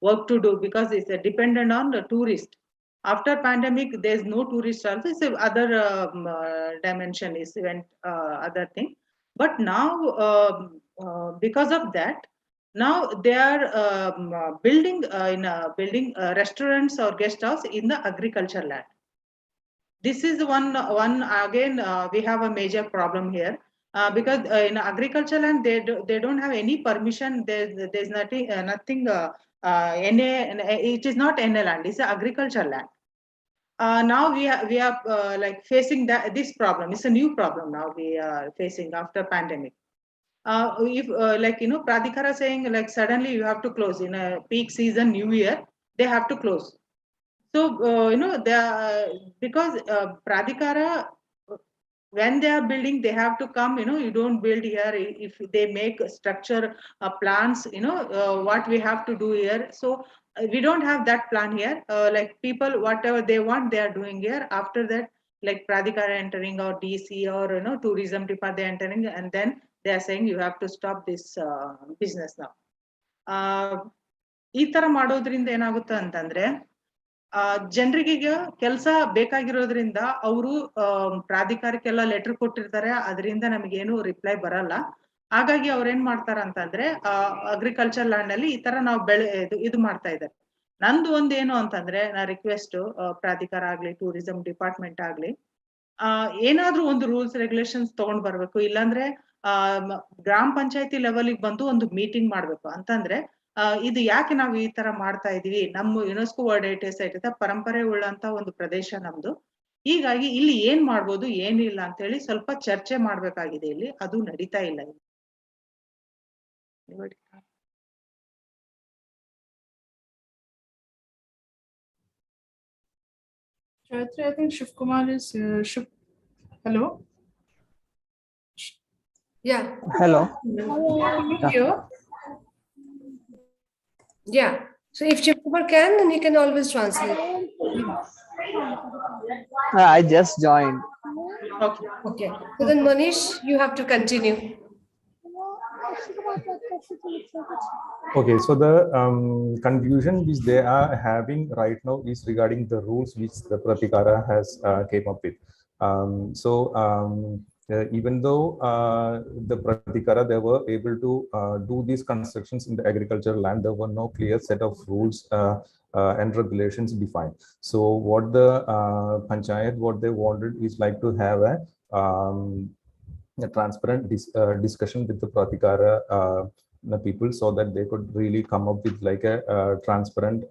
work to do because it's dependent on the tourist. After pandemic, there's no tourist also. It's other dimension is event, other thing. But now because of that, now they are building restaurants or guest house in the agriculture land. This is one again we have a major problem here because in agriculture land they don't have any permission. There's nothing it is not NA land. It's agriculture land. Now we are facing this problem. It's a new problem now we are facing after pandemic. If Pradhikara saying suddenly you have to close in a peak season, New Year, they have to close. So, because Pradhikara, when they are building, they have to come, you don't build here. If they make structure plans, what we have to do here. So, we don't have that plan here. People, whatever they want, they are doing here. After that, like Pradhikara entering or DC or, tourism department they entering, and then they are saying you have to stop this business now. ಈ ತರ ಮಾಡೋದ್ರಿಂದ ಏನಾಗುತ್ತೆ ಅಂತಂದ್ರೆ ಜನರಿಗೆ ಕೆಲಸ ಬೇಕಾಗಿರೋದ್ರಿಂದ ಅವರು ಪ್ರಾಧಿಕಾರಕ್ಕೆಲ್ಲ letter ಕೊಟ್ಟಿರ್ತಾರೆ, ಅದರಿಂದ ನಮಗೇನು ರಿಪ್ಲೈ ಬರಲ್ಲ. ಹಾಗಾಗಿ ಅವ್ರು ಏನ್ ಮಾಡ್ತಾರ ಅಂತಂದ್ರೆ ಅಗ್ರಿಕಲ್ಚರ್ ಲ್ಯಾಂಡ್ ಅಲ್ಲಿ ಈ ತರ ನಾವು ಇದು ಮಾಡ್ತಾ ಇದ್ದಾರೆ. ನಂದು ಒಂದೇನು ಅಂತಂದ್ರೆ ನಾ ರಿಕ್ವೆಸ್ಟ್ ಪ್ರಾಧಿಕಾರ ಆಗ್ಲಿ ಟೂರಿಸಂ ಡಿಪಾರ್ಟ್ಮೆಂಟ್ ಆಗ್ಲಿ ಏನಾದ್ರೂ ಒಂದು ರೂಲ್ಸ್ ರೆಗ್ಯುಲೇಷನ್ಸ್ ತಗೊಂಡ್ ಬರ್ಬೇಕು. ಇಲ್ಲಾಂದ್ರೆ ಗ್ರಾಮ ಪಂಚಾಯತಿ ಲೆವೆಲ್ಗೆ ಬಂದು ಒಂದು ಮೀಟಿಂಗ್ ಮಾಡ್ಬೇಕು. ಅಂತಂದ್ರೆ ಇದು ಯಾಕೆ ನಾವು ಈ ತರ ಮಾಡ್ತಾ ಇದೀವಿ, ನಮ್ಮ ಯುನೆಸ್ಕೋ ವರ್ಲ್ಡ್ ಹೆರಿಟೇಜ್ ಸೈಟ್ ಇದೆ, ಪರಂಪರೆ ಉಳ್ಳಂತ ಒಂದು ಪ್ರದೇಶ ನಮ್ದು. ಹೀಗಾಗಿ ಇಲ್ಲಿ ಏನ್ ಮಾಡ್ಬೋದು ಏನಿಲ್ಲ ಅಂತ ಹೇಳಿ ಸ್ವಲ್ಪ ಚರ್ಚೆ ಮಾಡ್ಬೇಕಾಗಿದೆ. ಇಲ್ಲಿ ಅದು ನಡೀತಾ ಇಲ್ಲ. Trajectory, I think Shiv Kumar is hello. Yeah. Hello. Yeah. Yeah. So if Shiv Kumar can, then he can always translate. I just joined. Okay. So then Manish, you have to continue. Okay, so the confusion which they are having right now is regarding the rules which the Pratikara has came up with. Even though the Pratikara, they were able to do these constructions in the agricultural land, there were no clear set of rules and regulations defined. So what the Panchayat, what they wanted is like to have a transparent discussion with the Pratikara the people, so that they could really come up with like a transparent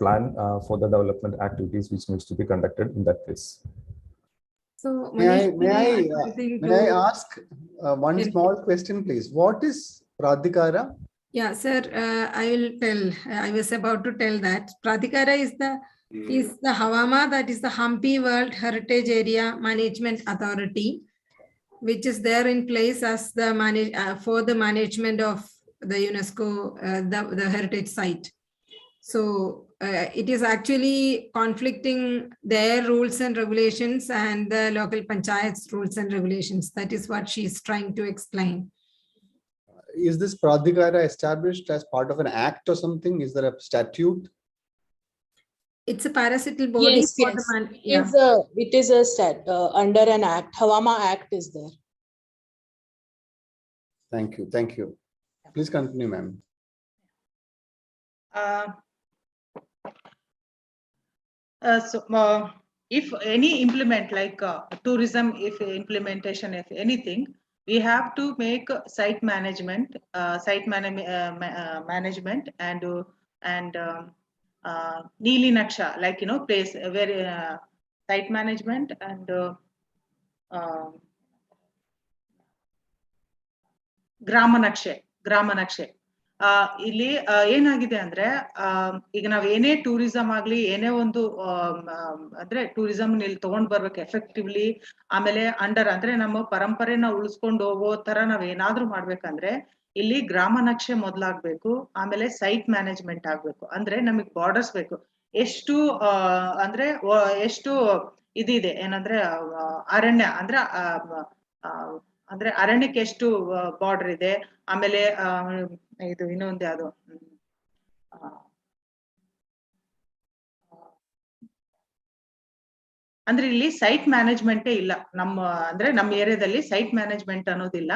plan for the development activities which needs to be conducted in that case. So May I ask one small question, please? What is Pradhikara? Yeah, sir, I will tell. I was about to tell that Pradhikara is the Havama, that is the Hampi World Heritage Area Management Authority, which is there in place as the for the management of the UNESCO, the heritage site. So it is actually conflicting their rules and regulations and the local panchayat's rules and regulations. That is what she is trying to explain. Is this Pradhikara established as part of an act or something? Is there a statute? It's a parasital body. Yes, for yes. the It is a under an act. Havama Act is there. Thank you. Thank you. Please continue, ma'am. If any implement like tourism, if implementation, if anything, we have to make site management, management and Neeli Naksha, like place where site management and ಗ್ರಾಮ ನಕ್ಷೆ ಇಲ್ಲಿ ಏನಾಗಿದೆ ಅಂದ್ರೆ ಈಗ ನಾವ್ ಏನೇ tourism ಆಗ್ಲಿ ಏನೇ ಒಂದು ಅಂದ್ರೆ ಟೂರಿಸಂ ಇಲ್ಲಿ ತಗೊಂಡ್ ಬರ್ಬೇಕು ಎಫೆಕ್ಟಿವ್ಲಿ, ಆಮೇಲೆ ಅಂದ್ರೆ ನಮ್ಮ ಪರಂಪರೆನ ಉಳಿಸ್ಕೊಂಡು ಹೋಗೋ ತರ ನಾವ್ ಏನಾದ್ರೂ ಮಾಡ್ಬೇಕಂದ್ರೆ ಇಲ್ಲಿ ಗ್ರಾಮ ನಕ್ಷೆ ಮೊದ್ಲಾಗ್ಬೇಕು, ಆಮೇಲೆ ಸೈಟ್ ಮ್ಯಾನೇಜ್ಮೆಂಟ್ ಆಗ್ಬೇಕು. ಅಂದ್ರೆ ನಮಗ್ ಬಾರ್ಡರ್ಸ್ ಬೇಕು, ಎಷ್ಟು ಅಂದ್ರೆ ಎಷ್ಟು ಇದಿದೆ ಏನಂದ್ರೆ ಅರಣ್ಯ ಅಂದ್ರೆ ಅರಣ್ಯಕ್ಕೆ ಎಷ್ಟು ಬಾರ್ಡರ್ ಇದೆ, ಆಮೇಲೆ ಇದು ಇನ್ನೊಂದು ಯಾವ್ದು ಅಂದ್ರೆ ಇಲ್ಲಿ ಸೈಟ್ ಮ್ಯಾನೇಜ್ಮೆಂಟೇ ಇಲ್ಲ ನಮ್ಮ ಅಂದ್ರೆ ನಮ್ಮ ಏರಿಯಾದಲ್ಲಿ ಸೈಟ್ ಮ್ಯಾನೇಜ್ಮೆಂಟ್ ಅನ್ನೋದಿಲ್ಲ.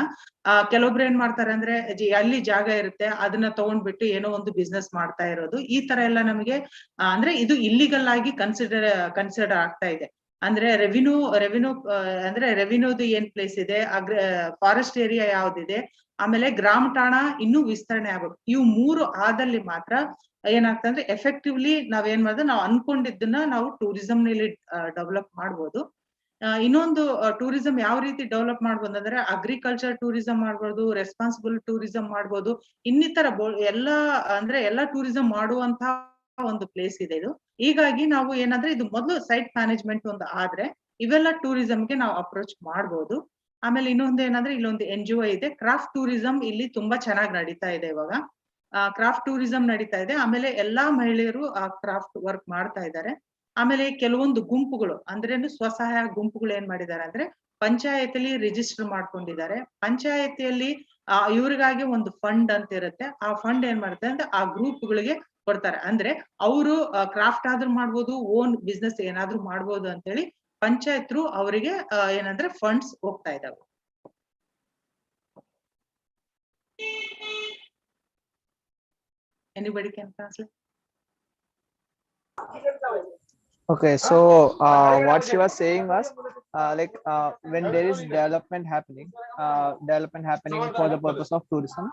ಕೆಲವೊಬ್ರು ಏನ್ ಮಾಡ್ತಾರೆ ಅಂದ್ರೆ ಅಲ್ಲಿ ಜಾಗ ಇರುತ್ತೆ, ಅದನ್ನ ತಗೊಂಡ್ಬಿಟ್ಟು ಏನೋ ಒಂದು ಬಿಸ್ನೆಸ್ ಮಾಡ್ತಾ ಇರೋದು, ಈ ತರ ಎಲ್ಲ ನಮಗೆ ಅಂದ್ರೆ ಇದು ಇಲ್ಲಿಗಲ್ ಆಗಿ ಕನ್ಸಿಡರ್ ಆಗ್ತಾ ಇದೆ. ಅಂದ್ರೆ ರೆವಿನ್ಯೂ ಅಂದ್ರೆ ರೆವಿನ್ಯೂದು ಏನ್ ಪ್ಲೇಸ್ ಇದೆ, ಫಾರೆಸ್ಟ್ ಏರಿಯಾ ಯಾವ್ದಿದೆ, ಆಮೇಲೆ ಗ್ರಾಮ ಠಾಣ ಇನ್ನೂ ವಿಸ್ತರಣೆ ಆಗ್ಬೇಕು. ಇವು ಮೂರು ಆದಲ್ಲಿ ಮಾತ್ರ ಏನಾಗ್ತದೆ ಅಂದ್ರೆ ಎಫೆಕ್ಟಿವ್ಲಿ ನಾವೇನ್ ಮಾಡಿದ್ರೆ ನಾವು ಅನ್ಕೊಂಡಿದ್ದನ್ನ ನಾವು ಟೂರಿಸಂ ನಲ್ಲಿ ಡೆವಲಪ್ ಮಾಡ್ಬೋದು. ಇನ್ನೊಂದು ಟೂರಿಸಂ ಯಾವ ರೀತಿ ಡೆವಲಪ್ ಮಾಡ್ಬೋದು ಅಂದ್ರೆ ಅಗ್ರಿಕಲ್ಚರ್ ಟೂರಿಸಂ ಮಾಡ್ಬೋದು, ರೆಸ್ಪಾನ್ಸಿಬಲ್ ಟೂರಿಸಂ ಮಾಡ್ಬೋದು, ಇನ್ನಿತರ ಎಲ್ಲ ಟೂರಿಸಂ ಮಾಡುವಂತ ಒಂದು ಪ್ಲೇಸ್ ಇದೆ ಇದು. ಹೀಗಾಗಿ ನಾವು ಏನಂದ್ರೆ ಇದು ಮೊದಲು ಸೈಟ್ ಮ್ಯಾನೇಜ್ಮೆಂಟ್ ಒಂದು ಆದ್ರೆ ಇವೆಲ್ಲ ಟೂರಿಸಂಗೆ ನಾವು ಅಪ್ರೋಚ್ ಮಾಡ್ಬೋದು. ಆಮೇಲೆ ಇನ್ನೊಂದು ಏನಂದ್ರೆ ಇಲ್ಲೊಂದು NGO ಇದೆ, ಕ್ರಾಫ್ಟ್ ಟೂರಿಸಂ ಇಲ್ಲಿ ತುಂಬಾ ಚೆನ್ನಾಗಿ ನಡೀತಾ ಇದೆ ಇವಾಗ. ಕ್ರಾಫ್ಟ್ ಟೂರಿಸಂ ನಡೀತಾ ಇದೆ, ಆಮೇಲೆ ಎಲ್ಲಾ ಮಹಿಳೆಯರು ಆ ಕ್ರಾಫ್ಟ್ ವರ್ಕ್ ಮಾಡ್ತಾ ಇದ್ದಾರೆ. ಆಮೇಲೆ ಕೆಲವೊಂದು ಗುಂಪುಗಳು ಅಂದ್ರೆ ಸ್ವಸಹಾಯ ಗುಂಪುಗಳು ಏನ್ ಮಾಡಿದ್ದಾರೆ ಅಂದ್ರೆ ಪಂಚಾಯತಿಯಲ್ಲಿ ರಿಜಿಸ್ಟರ್ ಮಾಡ್ಕೊಂಡಿದ್ದಾರೆ. ಪಂಚಾಯತಿಯಲ್ಲಿ ಇವ್ರಿಗಾಗಿ ಒಂದು ಫಂಡ್ ಅಂತ ಇರುತ್ತೆ, ಆ ಫಂಡ್ ಏನ್ ಮಾಡುತ್ತೆ ಅಂದ್ರೆ ಆ ಗ್ರೂಪ್ಗಳಿಗೆ ಕೊಡ್ತಾರೆ. ಅಂದ್ರೆ ಅವರು ಕ್ರಾಫ್ಟ್ ಆದ್ರೂ ಮಾಡ್ಬೋದು, ಓನ್ ಬಿಸ್ನೆಸ್ ಏನಾದ್ರೂ ಮಾಡ್ಬೋದು ಅಂತ ಹೇಳಿ ಪಂಚಾಯತ್ರು ಅವರಿಗೆ ಏನಂದ್ರೆ ಫಂಡ್ಸ್ ಹೋಗ್ತಾ ಇದಾವೆ. Anybody can translate? Okay, so what she was saying was when there is development happening for the purpose of tourism,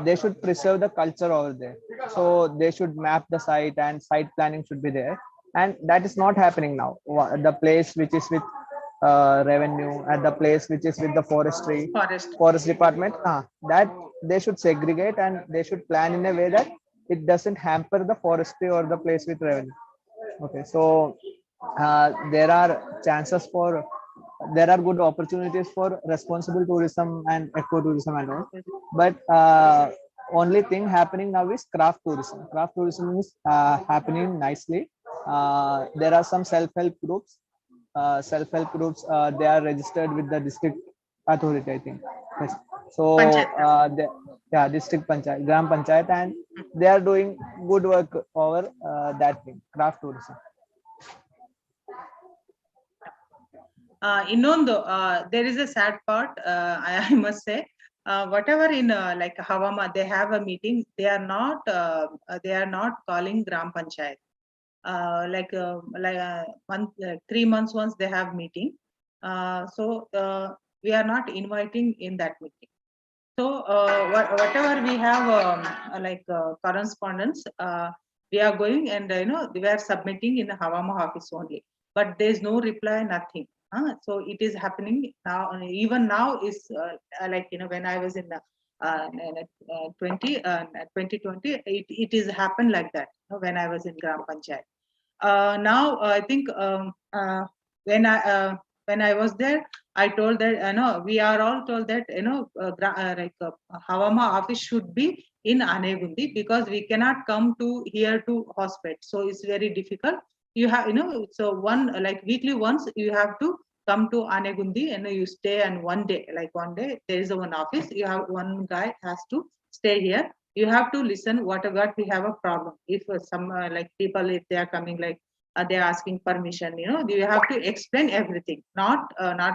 they should preserve the culture over there. So they should map the site and site planning should be there, and that is not happening now. The place which is with revenue and the place which is with the forest department, that they should segregate and they should plan in a way that it doesn't hamper the forestry or the place with revenue. Okay, so there are good opportunities for responsible tourism and ecotourism and all, but only thing happening now is craft tourism. Craft tourism is happening nicely. There are some self-help groups. They are registered with the district authority, I think. Yes. So Panchayat. district panchayat, gram panchayat, and they are doing good work over that thing, craft tourism. Innondo, there is a sad part, I must say. Whatever in like Havama, they have a meeting. They are not calling gram panchayat. Like 3 months once they have meeting. So we are not inviting in that meeting. So whatever we have correspondence, we are going and we are submitting in the Havama office only. But there is no reply, nothing. So it is happening now. Even now is when I was in the 2020, it is happened like that when I was in Gram Panchayat. Now I think when I was there, I told that we are all told that Havama office should be in Anegundi because we cannot come to here to hospital. So it's very difficult. You have so weekly once you have to come to Anegundi and you stay, and one day there is one office. You have one guy has to stay here. You have to listen whatever we have a problem. If some people, if they are coming they are asking permission, you have to explain everything, not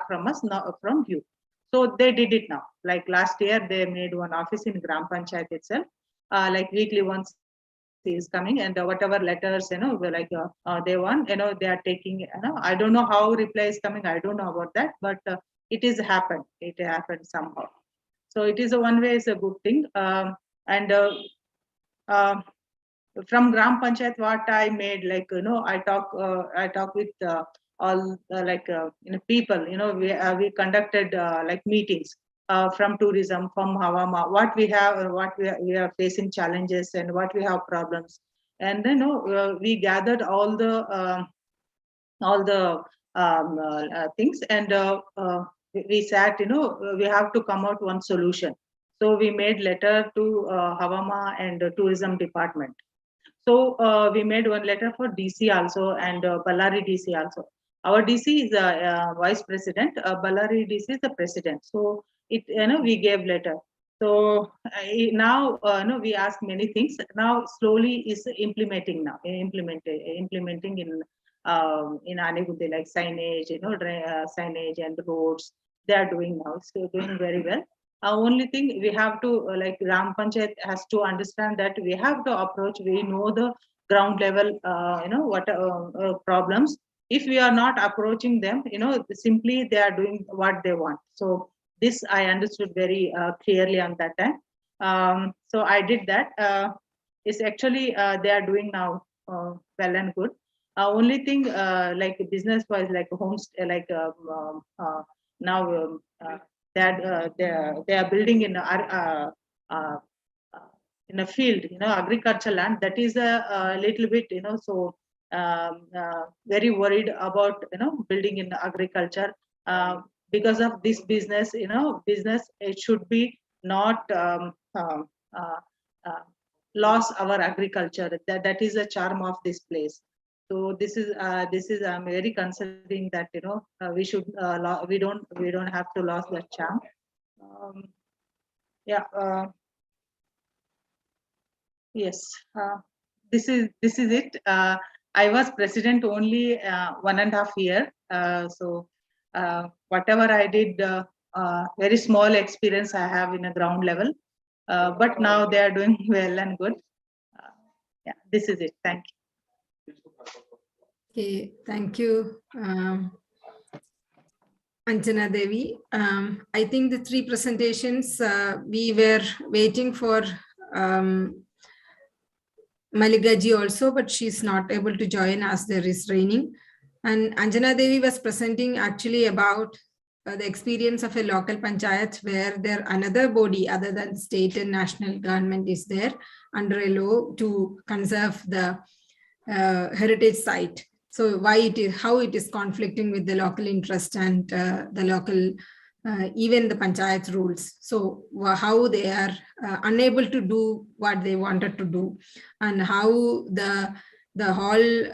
from us, not from you. So they did it now. Like last year, they made one office in Gram Panchayat itself. Weekly once he is coming, and whatever letters they want, they are taking. I don't know how reply is coming. I don't know about that, but it is happened. It happened somehow. So it is one way is a good thing. From Gram Panchayat, what I made, I talk with all people. We conducted meetings from tourism, from Havama, what we have, we are facing challenges, and what we have problems, and we gathered all the things, and we sat. We have to come out one solution. So we made letter to Havama and tourism department. So we made one letter for DC also, and Ballari DC also. Our DC is vice president, Ballari DC is the president. So it we gave letter. So now we ask many things. Now slowly is implementing now, implementing in Anegundi, like signage, signage and roads. They are doing now. So doing very well. Only thing we have to Gram Panchayat has to understand that we have to approach. We know the ground level, what problems. If we are not approaching them, simply they are doing what they want. So this I understood very clearly on that time. So I did that. It's actually they are doing now well and good. Only thing business wise, like homes, now. That they are building in a field, agriculture land. That is a little bit, so very worried about, building in agriculture because of this business. Business it should be not loss our agriculture. That is a charm of this place. So this is I'm very considering that we should we don't have to lose that charm. Yes, this is it. I was president only 1.5 years. So whatever I did, very small experience I have in a ground level, but now they are doing well and good. This is it. Thank you. Okay, thank you, Anjana Devi. I think the 3 presentations, we were waiting for Maligaji also, but she's not able to join as there is raining. And Anjana Devi was presenting actually about the experience of a local panchayat where there another body other than state and national government is there under a law to conserve the heritage site. So why it is, how it is conflicting with the local interest and the local, even the panchayat rules. So how they are unable to do what they wanted to do, and how the whole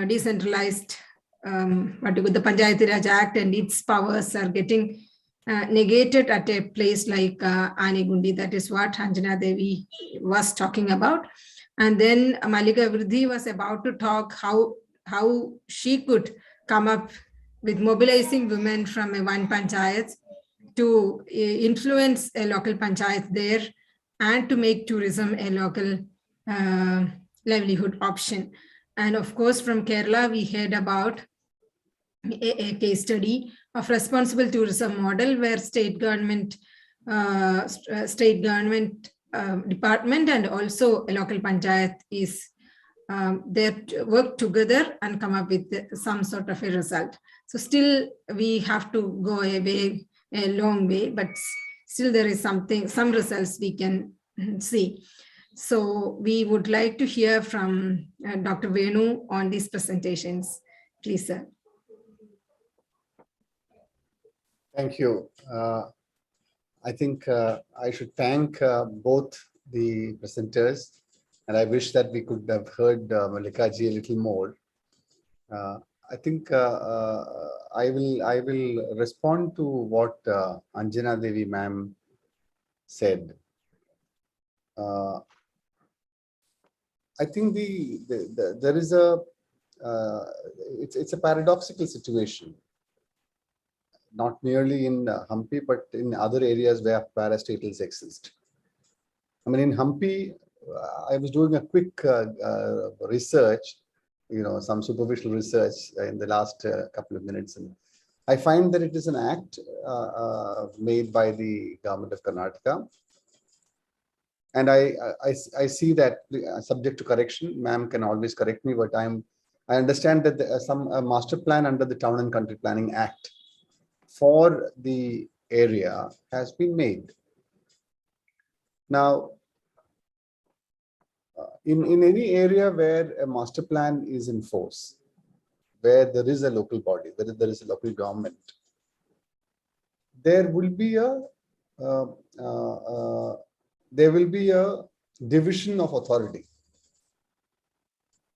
decentralized the Panchayati Raj Act and its powers are getting negated at a place like Anegundi. That is what Anjana Devi was talking about. And then Malika Vridhi was about to talk how she could come up with mobilizing women from a one panchayat to influence a local panchayat there and to make tourism a local livelihood option. And of course, from Kerala, we heard about a case study of responsible tourism model where state government department and also a local panchayat is they work together and come up with some sort of a result. So still we have to go a long way, but still there is some results we can see. So we would like to hear from Dr. Venu on these presentations. Please, sir. Thank you. I think I should thank both the presenters, and I wish that we could have heard Malika ji a little more. I think I will respond to what Anjana Devi ma'am said. I think there is it's a paradoxical situation. Not merely in Hampi, but in other areas where parastatals exist. I mean, in Hampi, I was doing a quick research, some superficial research in the last couple of minutes. And I find that it is an act made by the government of Karnataka. And I see that, subject to correction, ma'am can always correct me, but I understand that a master plan under the Town and Country Planning Act for the area has been made. Now, in any area where a master plan is in force, where there is a local body, where there is a local government, there will be a division of authority.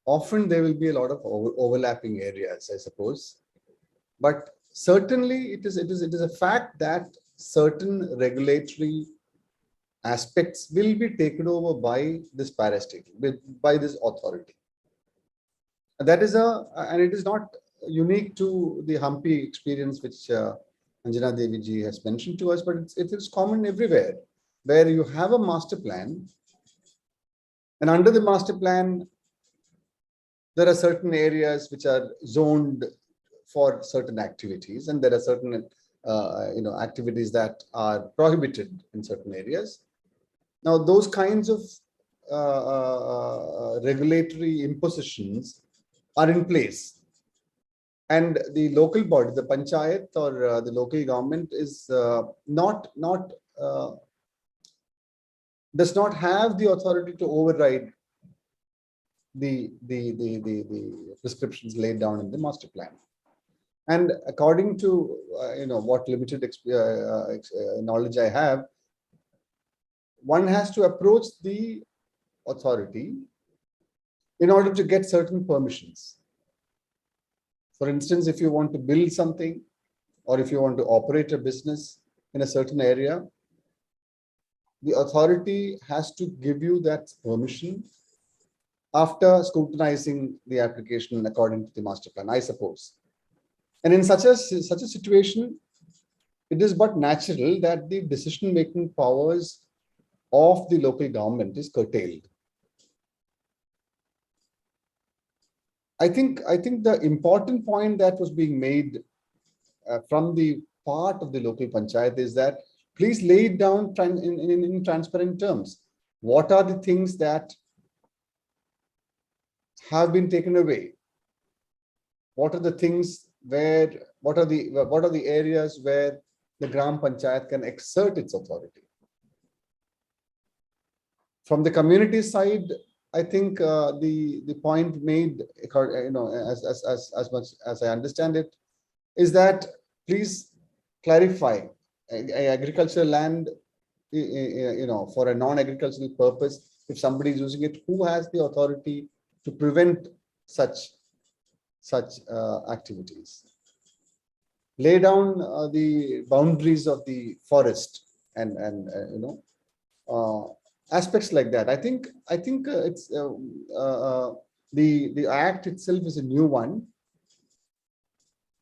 Often there will be a lot of overlapping areas, I suppose, but certainly it is a fact that certain regulatory aspects will be taken over by this parastatal, by this authority. That is and it is not unique to the Hampi experience, which Anjana Devi ji has mentioned to us, but it is common everywhere, where you have a master plan, and under the master plan, there are certain areas which are zoned for certain activities, and there are certain activities that are prohibited in certain areas. Now, those kinds of regulatory impositions are in place, and the local body, the panchayat or the local government, is does not have the authority to override the prescriptions laid down in the master plan. And according to what limited knowledge I have, one has to approach the authority in order to get certain permissions. For instance, if you want to build something, or if you want to operate a business in a certain area, the authority has to give you that permission after scrutinizing the application according to the master plan, I suppose. And in such a situation, it is but natural that the decision-making powers of the local government is curtailed. I think the important point that was being made from the part of the local panchayat is that please lay it down in transparent terms. What are the things that have been taken away? What are the things what are the areas where the Gram Panchayat can exert its authority? From the community side, I think the point made, as much as I understand it, is that please clarify agricultural land, for a non-agricultural purpose. If somebody is using it, who has the authority to prevent such activities? lay down the boundaries of the forest and aspects like that. I think it's the act itself is a new one,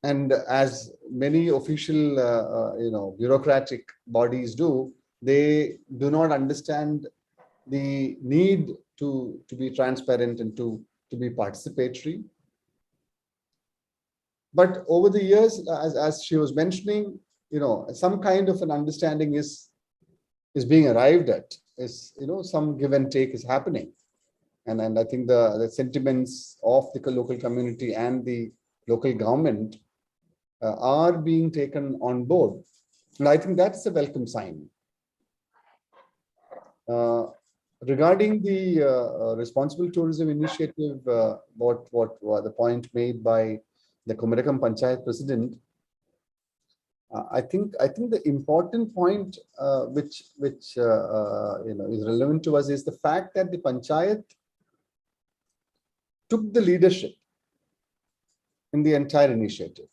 and as many official bureaucratic bodies do, they do not understand the need to be transparent and to be participatory. But over the years, as she was mentioning, some kind of an understanding is being arrived at, some give and take is happening. And I think the sentiments of the local community and the local government are being taken on board. And I think that's a welcome sign. Regarding the responsible tourism initiative, what the point made by the Kumarakam Panchayat president, I think the important point which is relevant to us is the fact that the Panchayat took the leadership in the entire initiative.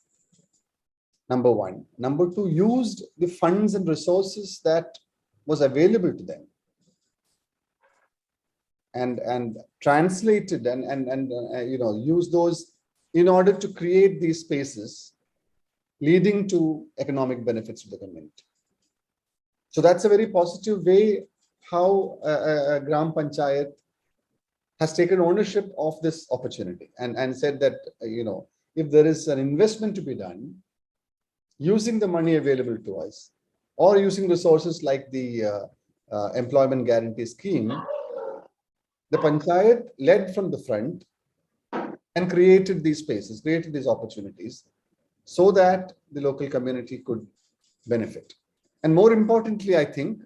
Number one. Number two, used the funds and resources that was available to them, and translated and use those in order to create these spaces leading to economic benefits to the community. So that's a very positive way how Gram Panchayat has taken ownership of this opportunity and said that, if there is an investment to be done, using the money available to us or using resources like the employment guarantee scheme, the Panchayat led from the front and created these spaces, created these opportunities so that the local community could benefit. And more importantly, I think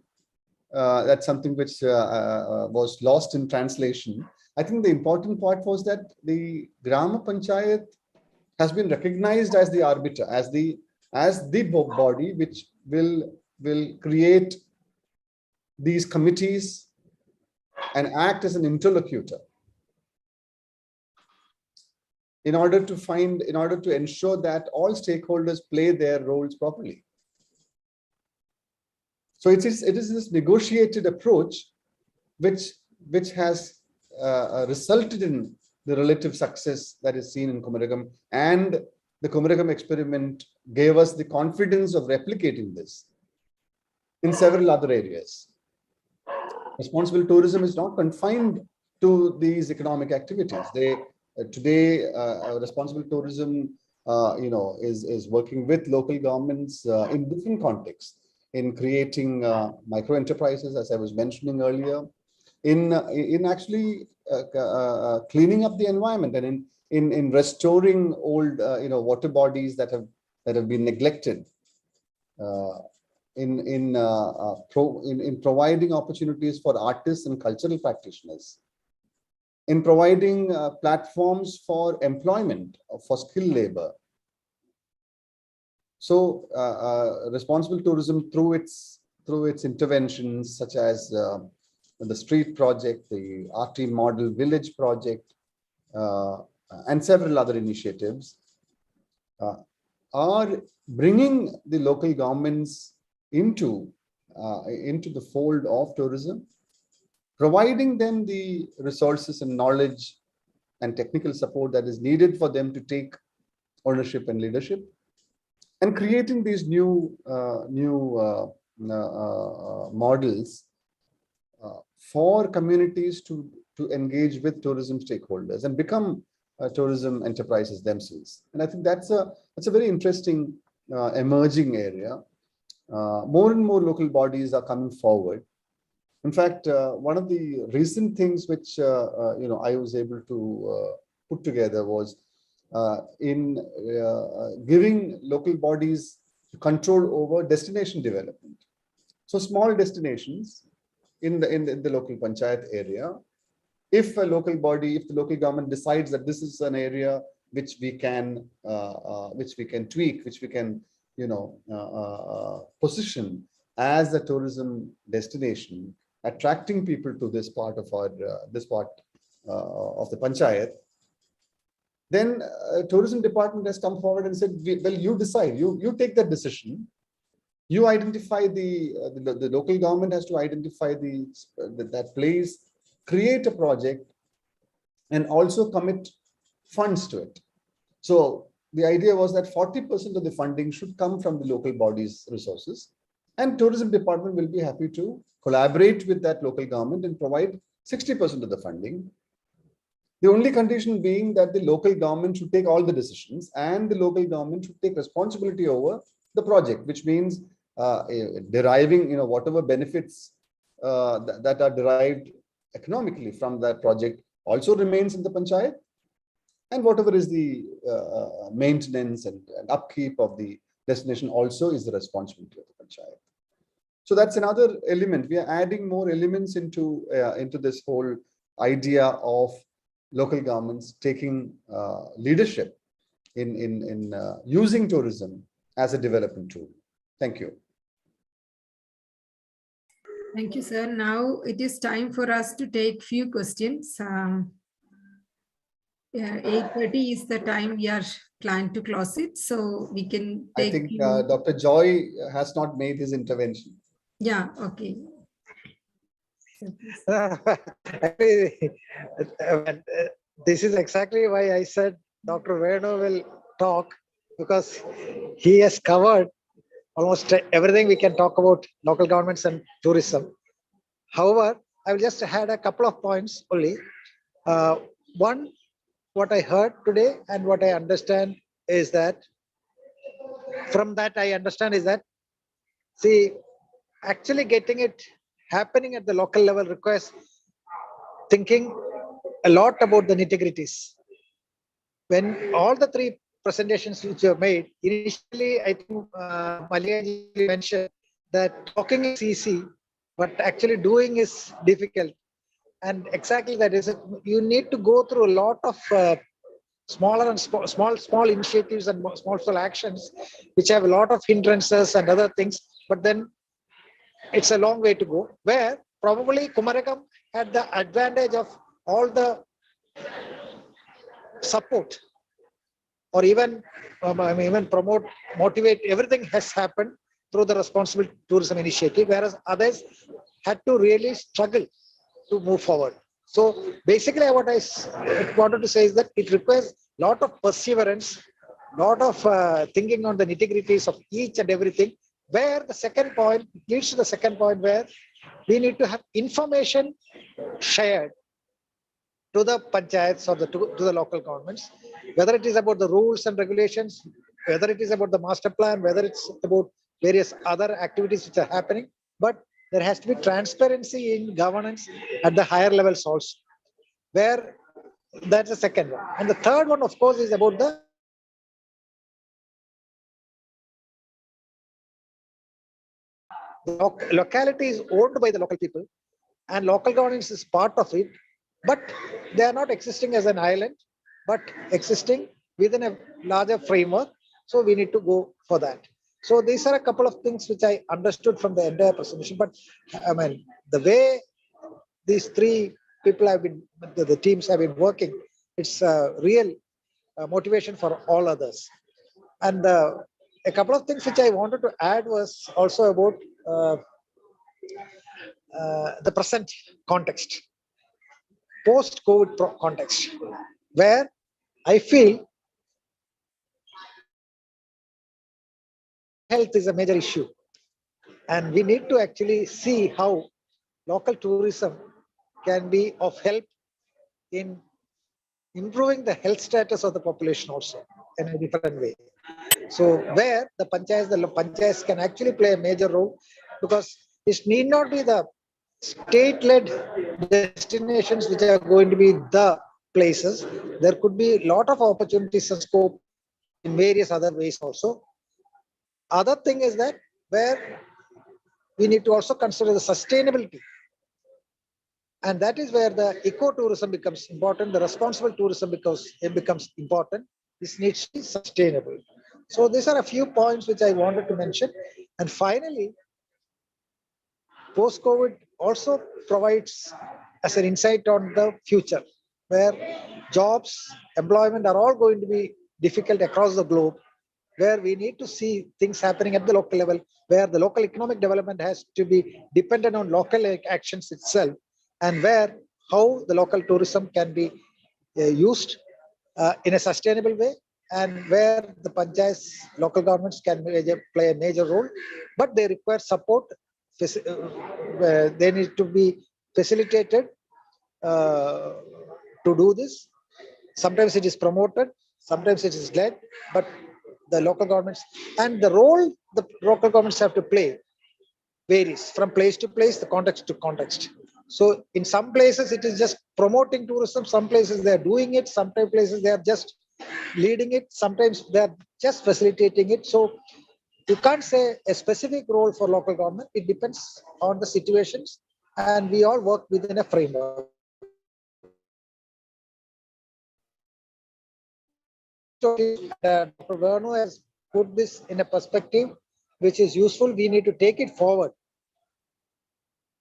that's something which was lost in translation. I think the important part was that the Grama Panchayat has been recognized as the arbiter, as the body which will create these committees and act as an interlocutor in order to ensure that all stakeholders play their roles properly. So it is this negotiated approach which has resulted in the relative success that is seen in Kumarakam, and the Kumarakam experiment gave us the confidence of replicating this in several other areas. Responsible tourism is not confined to these economic activities. Today, responsible tourism, is working with local governments in different contexts, in creating micro enterprises, as I was mentioning earlier, in actually cleaning up the environment, and in restoring old water bodies that have been neglected, in providing opportunities for artists and cultural practitioners, in providing platforms for employment, for skilled labor. So responsible tourism through its interventions, such as the street project, the RT model village project, and several other initiatives, are bringing the local governments into the fold of tourism, providing them the resources and knowledge and technical support that is needed for them to take ownership and leadership, and creating these new models for communities to engage with tourism stakeholders and become tourism enterprises themselves. And I think that's a very interesting emerging area. More and more local bodies are coming forward. In fact, one of the recent things which I was able to put together was in giving local bodies control over destination development. So small destinations in the local panchayat area, if the local government decides that this is an area which we can tweak, which we can position as a tourism destination, attracting people to this part of our of the panchayat, Then tourism department has come forward and said, well, you decide, you take that decision. You identify the local government has to identify that place, create a project, and also commit funds to it. So the idea was that 40% of the funding should come from the local body's resources, and tourism department will be happy to collaborate with that local government and provide 60% of the funding. The only condition being that the local government should take all the decisions and the local government should take responsibility over the project, which means deriving, whatever benefits that are derived economically from that project also remains in the panchayat, and whatever is the maintenance and upkeep of the destination also is the responsibility of the panchayat. So that's another element. We are adding more elements into this whole idea of local governments taking leadership in using tourism as a development tool. Thank you. Thank you, sir. Now it is time for us to take few questions. 8:30 is the time we are planned to close it, so we can take. I think Dr. Joy has not made his intervention. Yeah, okay. This is exactly why I said Dr. Venu will talk, because he has covered almost everything we can talk about local governments and tourism. However, I will just add a couple of points only. One, what I heard today and what I understand is that, from that I understand is that, see, actually getting it happening at the local level requires thinking a lot about the nitty-gritties. When all the three presentations which you have made, initially I think Maliaji mentioned that talking is easy, but actually doing is difficult. And exactly that is it. You need to go through a lot of smaller and small initiatives and small actions, which have a lot of hindrances and other things. But then it's a long way to go, where probably Kumarakam had the advantage of all the support, or even motivate. Everything has happened through the responsible tourism initiative, whereas others had to really struggle to move forward. So basically what I wanted to say is that it requires a lot of perseverance, a lot of thinking on the nitty-gritties of each and everything, where the second point leads to the second point, where we need to have information shared to the panchayats or to the local governments, whether it is about the rules and regulations, whether it is about the master plan, whether it's about various other activities which are happening. But there has to be transparency in governance at the higher levels also, where that's the second one. And the third one, of course, is about the locality is owned by the local people and local governance is part of it, but they are not existing as an island, but existing within a larger framework. So we need to go for that. So these are a couple of things which I understood from the entire presentation. But I mean, the way these three people have been, the teams have been working, it's a real motivation for all others. And a couple of things which I wanted to add was also about the present context, post-COVID context, where I feel health is a major issue. And we need to actually see how local tourism can be of help in improving the health status of the population also in a different way. So where the panchayats can actually play a major role, because it need not be the state-led destinations which are going to be the places. There could be a lot of opportunities and scope in various other ways also. Other thing is that where we need to also consider the sustainability. And that is where the ecotourism becomes important, the responsible tourism becomes important. This needs to be sustainable. So these are a few points which I wanted to mention. And finally, post-COVID also provides as an insight on the future, where jobs, employment are all going to be difficult across the globe, where we need to see things happening at the local level, where the local economic development has to be dependent on local actions itself, and where how the local tourism can be used in a sustainable way, and where the panchayats, local governments can play a major role, but they require support. They need to be facilitated to do this. Sometimes it is promoted, sometimes it is led, but the local governments and the role the local governments have to play varies from place to place, the context to context. So in some places it is just promoting tourism, some places they are doing it, some places they are just leading it, sometimes they are just facilitating it. So you can't say a specific role for local government. It depends on the situations, and we all work within a framework. Dr. Venu has put this in a perspective which is useful. We need to take it forward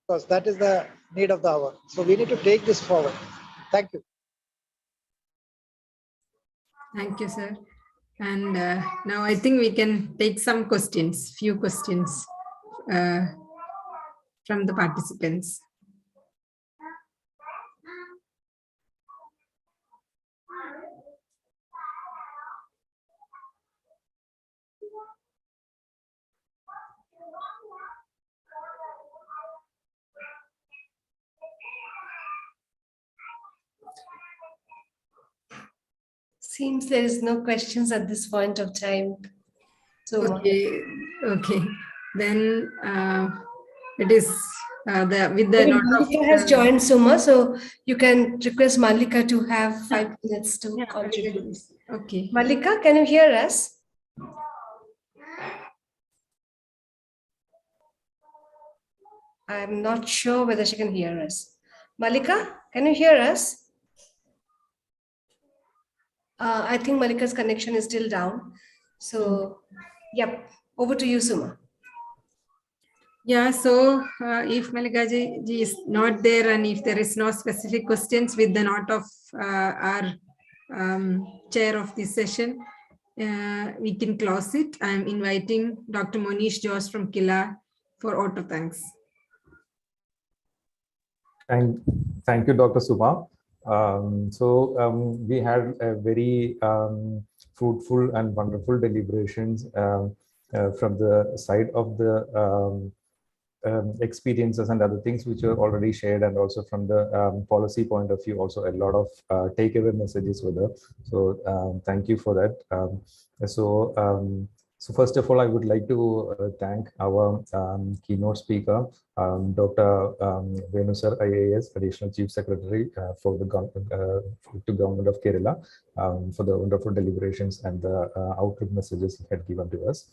because that is the need of the hour. So we need to take this forward. Thank you. Thank you, sir. And now I think we can take some questions, few questions from the participants. Seems there is no questions at this point of time. So Okay. Then it is with the note Malika has joined, Suma, so you can request Malika to have 5 minutes to contribute. Okay. Malika, can you hear us? I'm not sure whether she can hear us. Malika, can you hear us? I think Malika's connection is still down. So, yep, over to you, Suma. Yeah, so if Malika ji is not there and if there is no specific questions with the note of our chair of this session, we can close it. I'm inviting Dr. Monish Josh from KILA for auto thanks. Thank you, Dr. Suma. We had a very fruitful and wonderful deliberations from the side of the experiences and other things which were already shared, and also from the policy point of view, also a lot of takeaway messages were there. So thank you for that. So first of all, I would like to thank our keynote speaker, Dr. Venu sir, IAS, Additional Chief Secretary for the Government of Kerala, for the wonderful deliberations and the outlook messages he had given to us.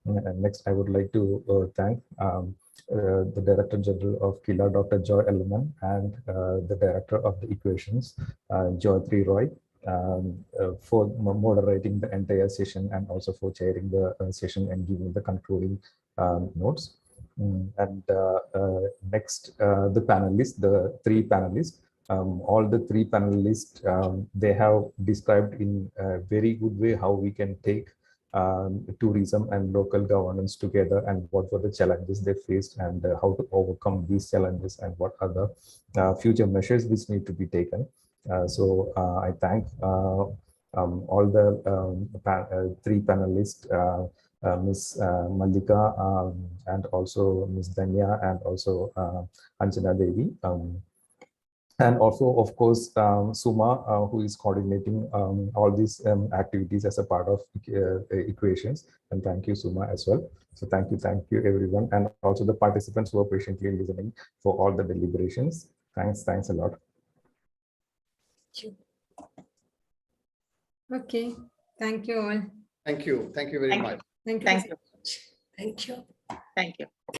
And next, I would like to thank the Director General of KILA, Dr. Joy Ellerman, and the Director of the Equations, Joyatri Roy, for moderating the entire session and also for chairing the session and giving the concluding notes. And next, the panelists, the 3 panelists, all the 3 panelists, they have described in a very good way how we can take tourism and local governance together, and what were the challenges they faced, and how to overcome these challenges, and what are the future measures which need to be taken. So I thank all the 3 panelists, Ms. Malika, and also Ms. Danya, and also Anjana Devi. And also, of course, Suma, who is coordinating all these activities as a part of Equations. And thank you, Suma, as well. So thank you, everyone. And also the participants who are patiently listening for all the deliberations. Thanks a lot. Thank you. Okay, thank you all. Thank you very much. Thank you. Thank you. Thank you.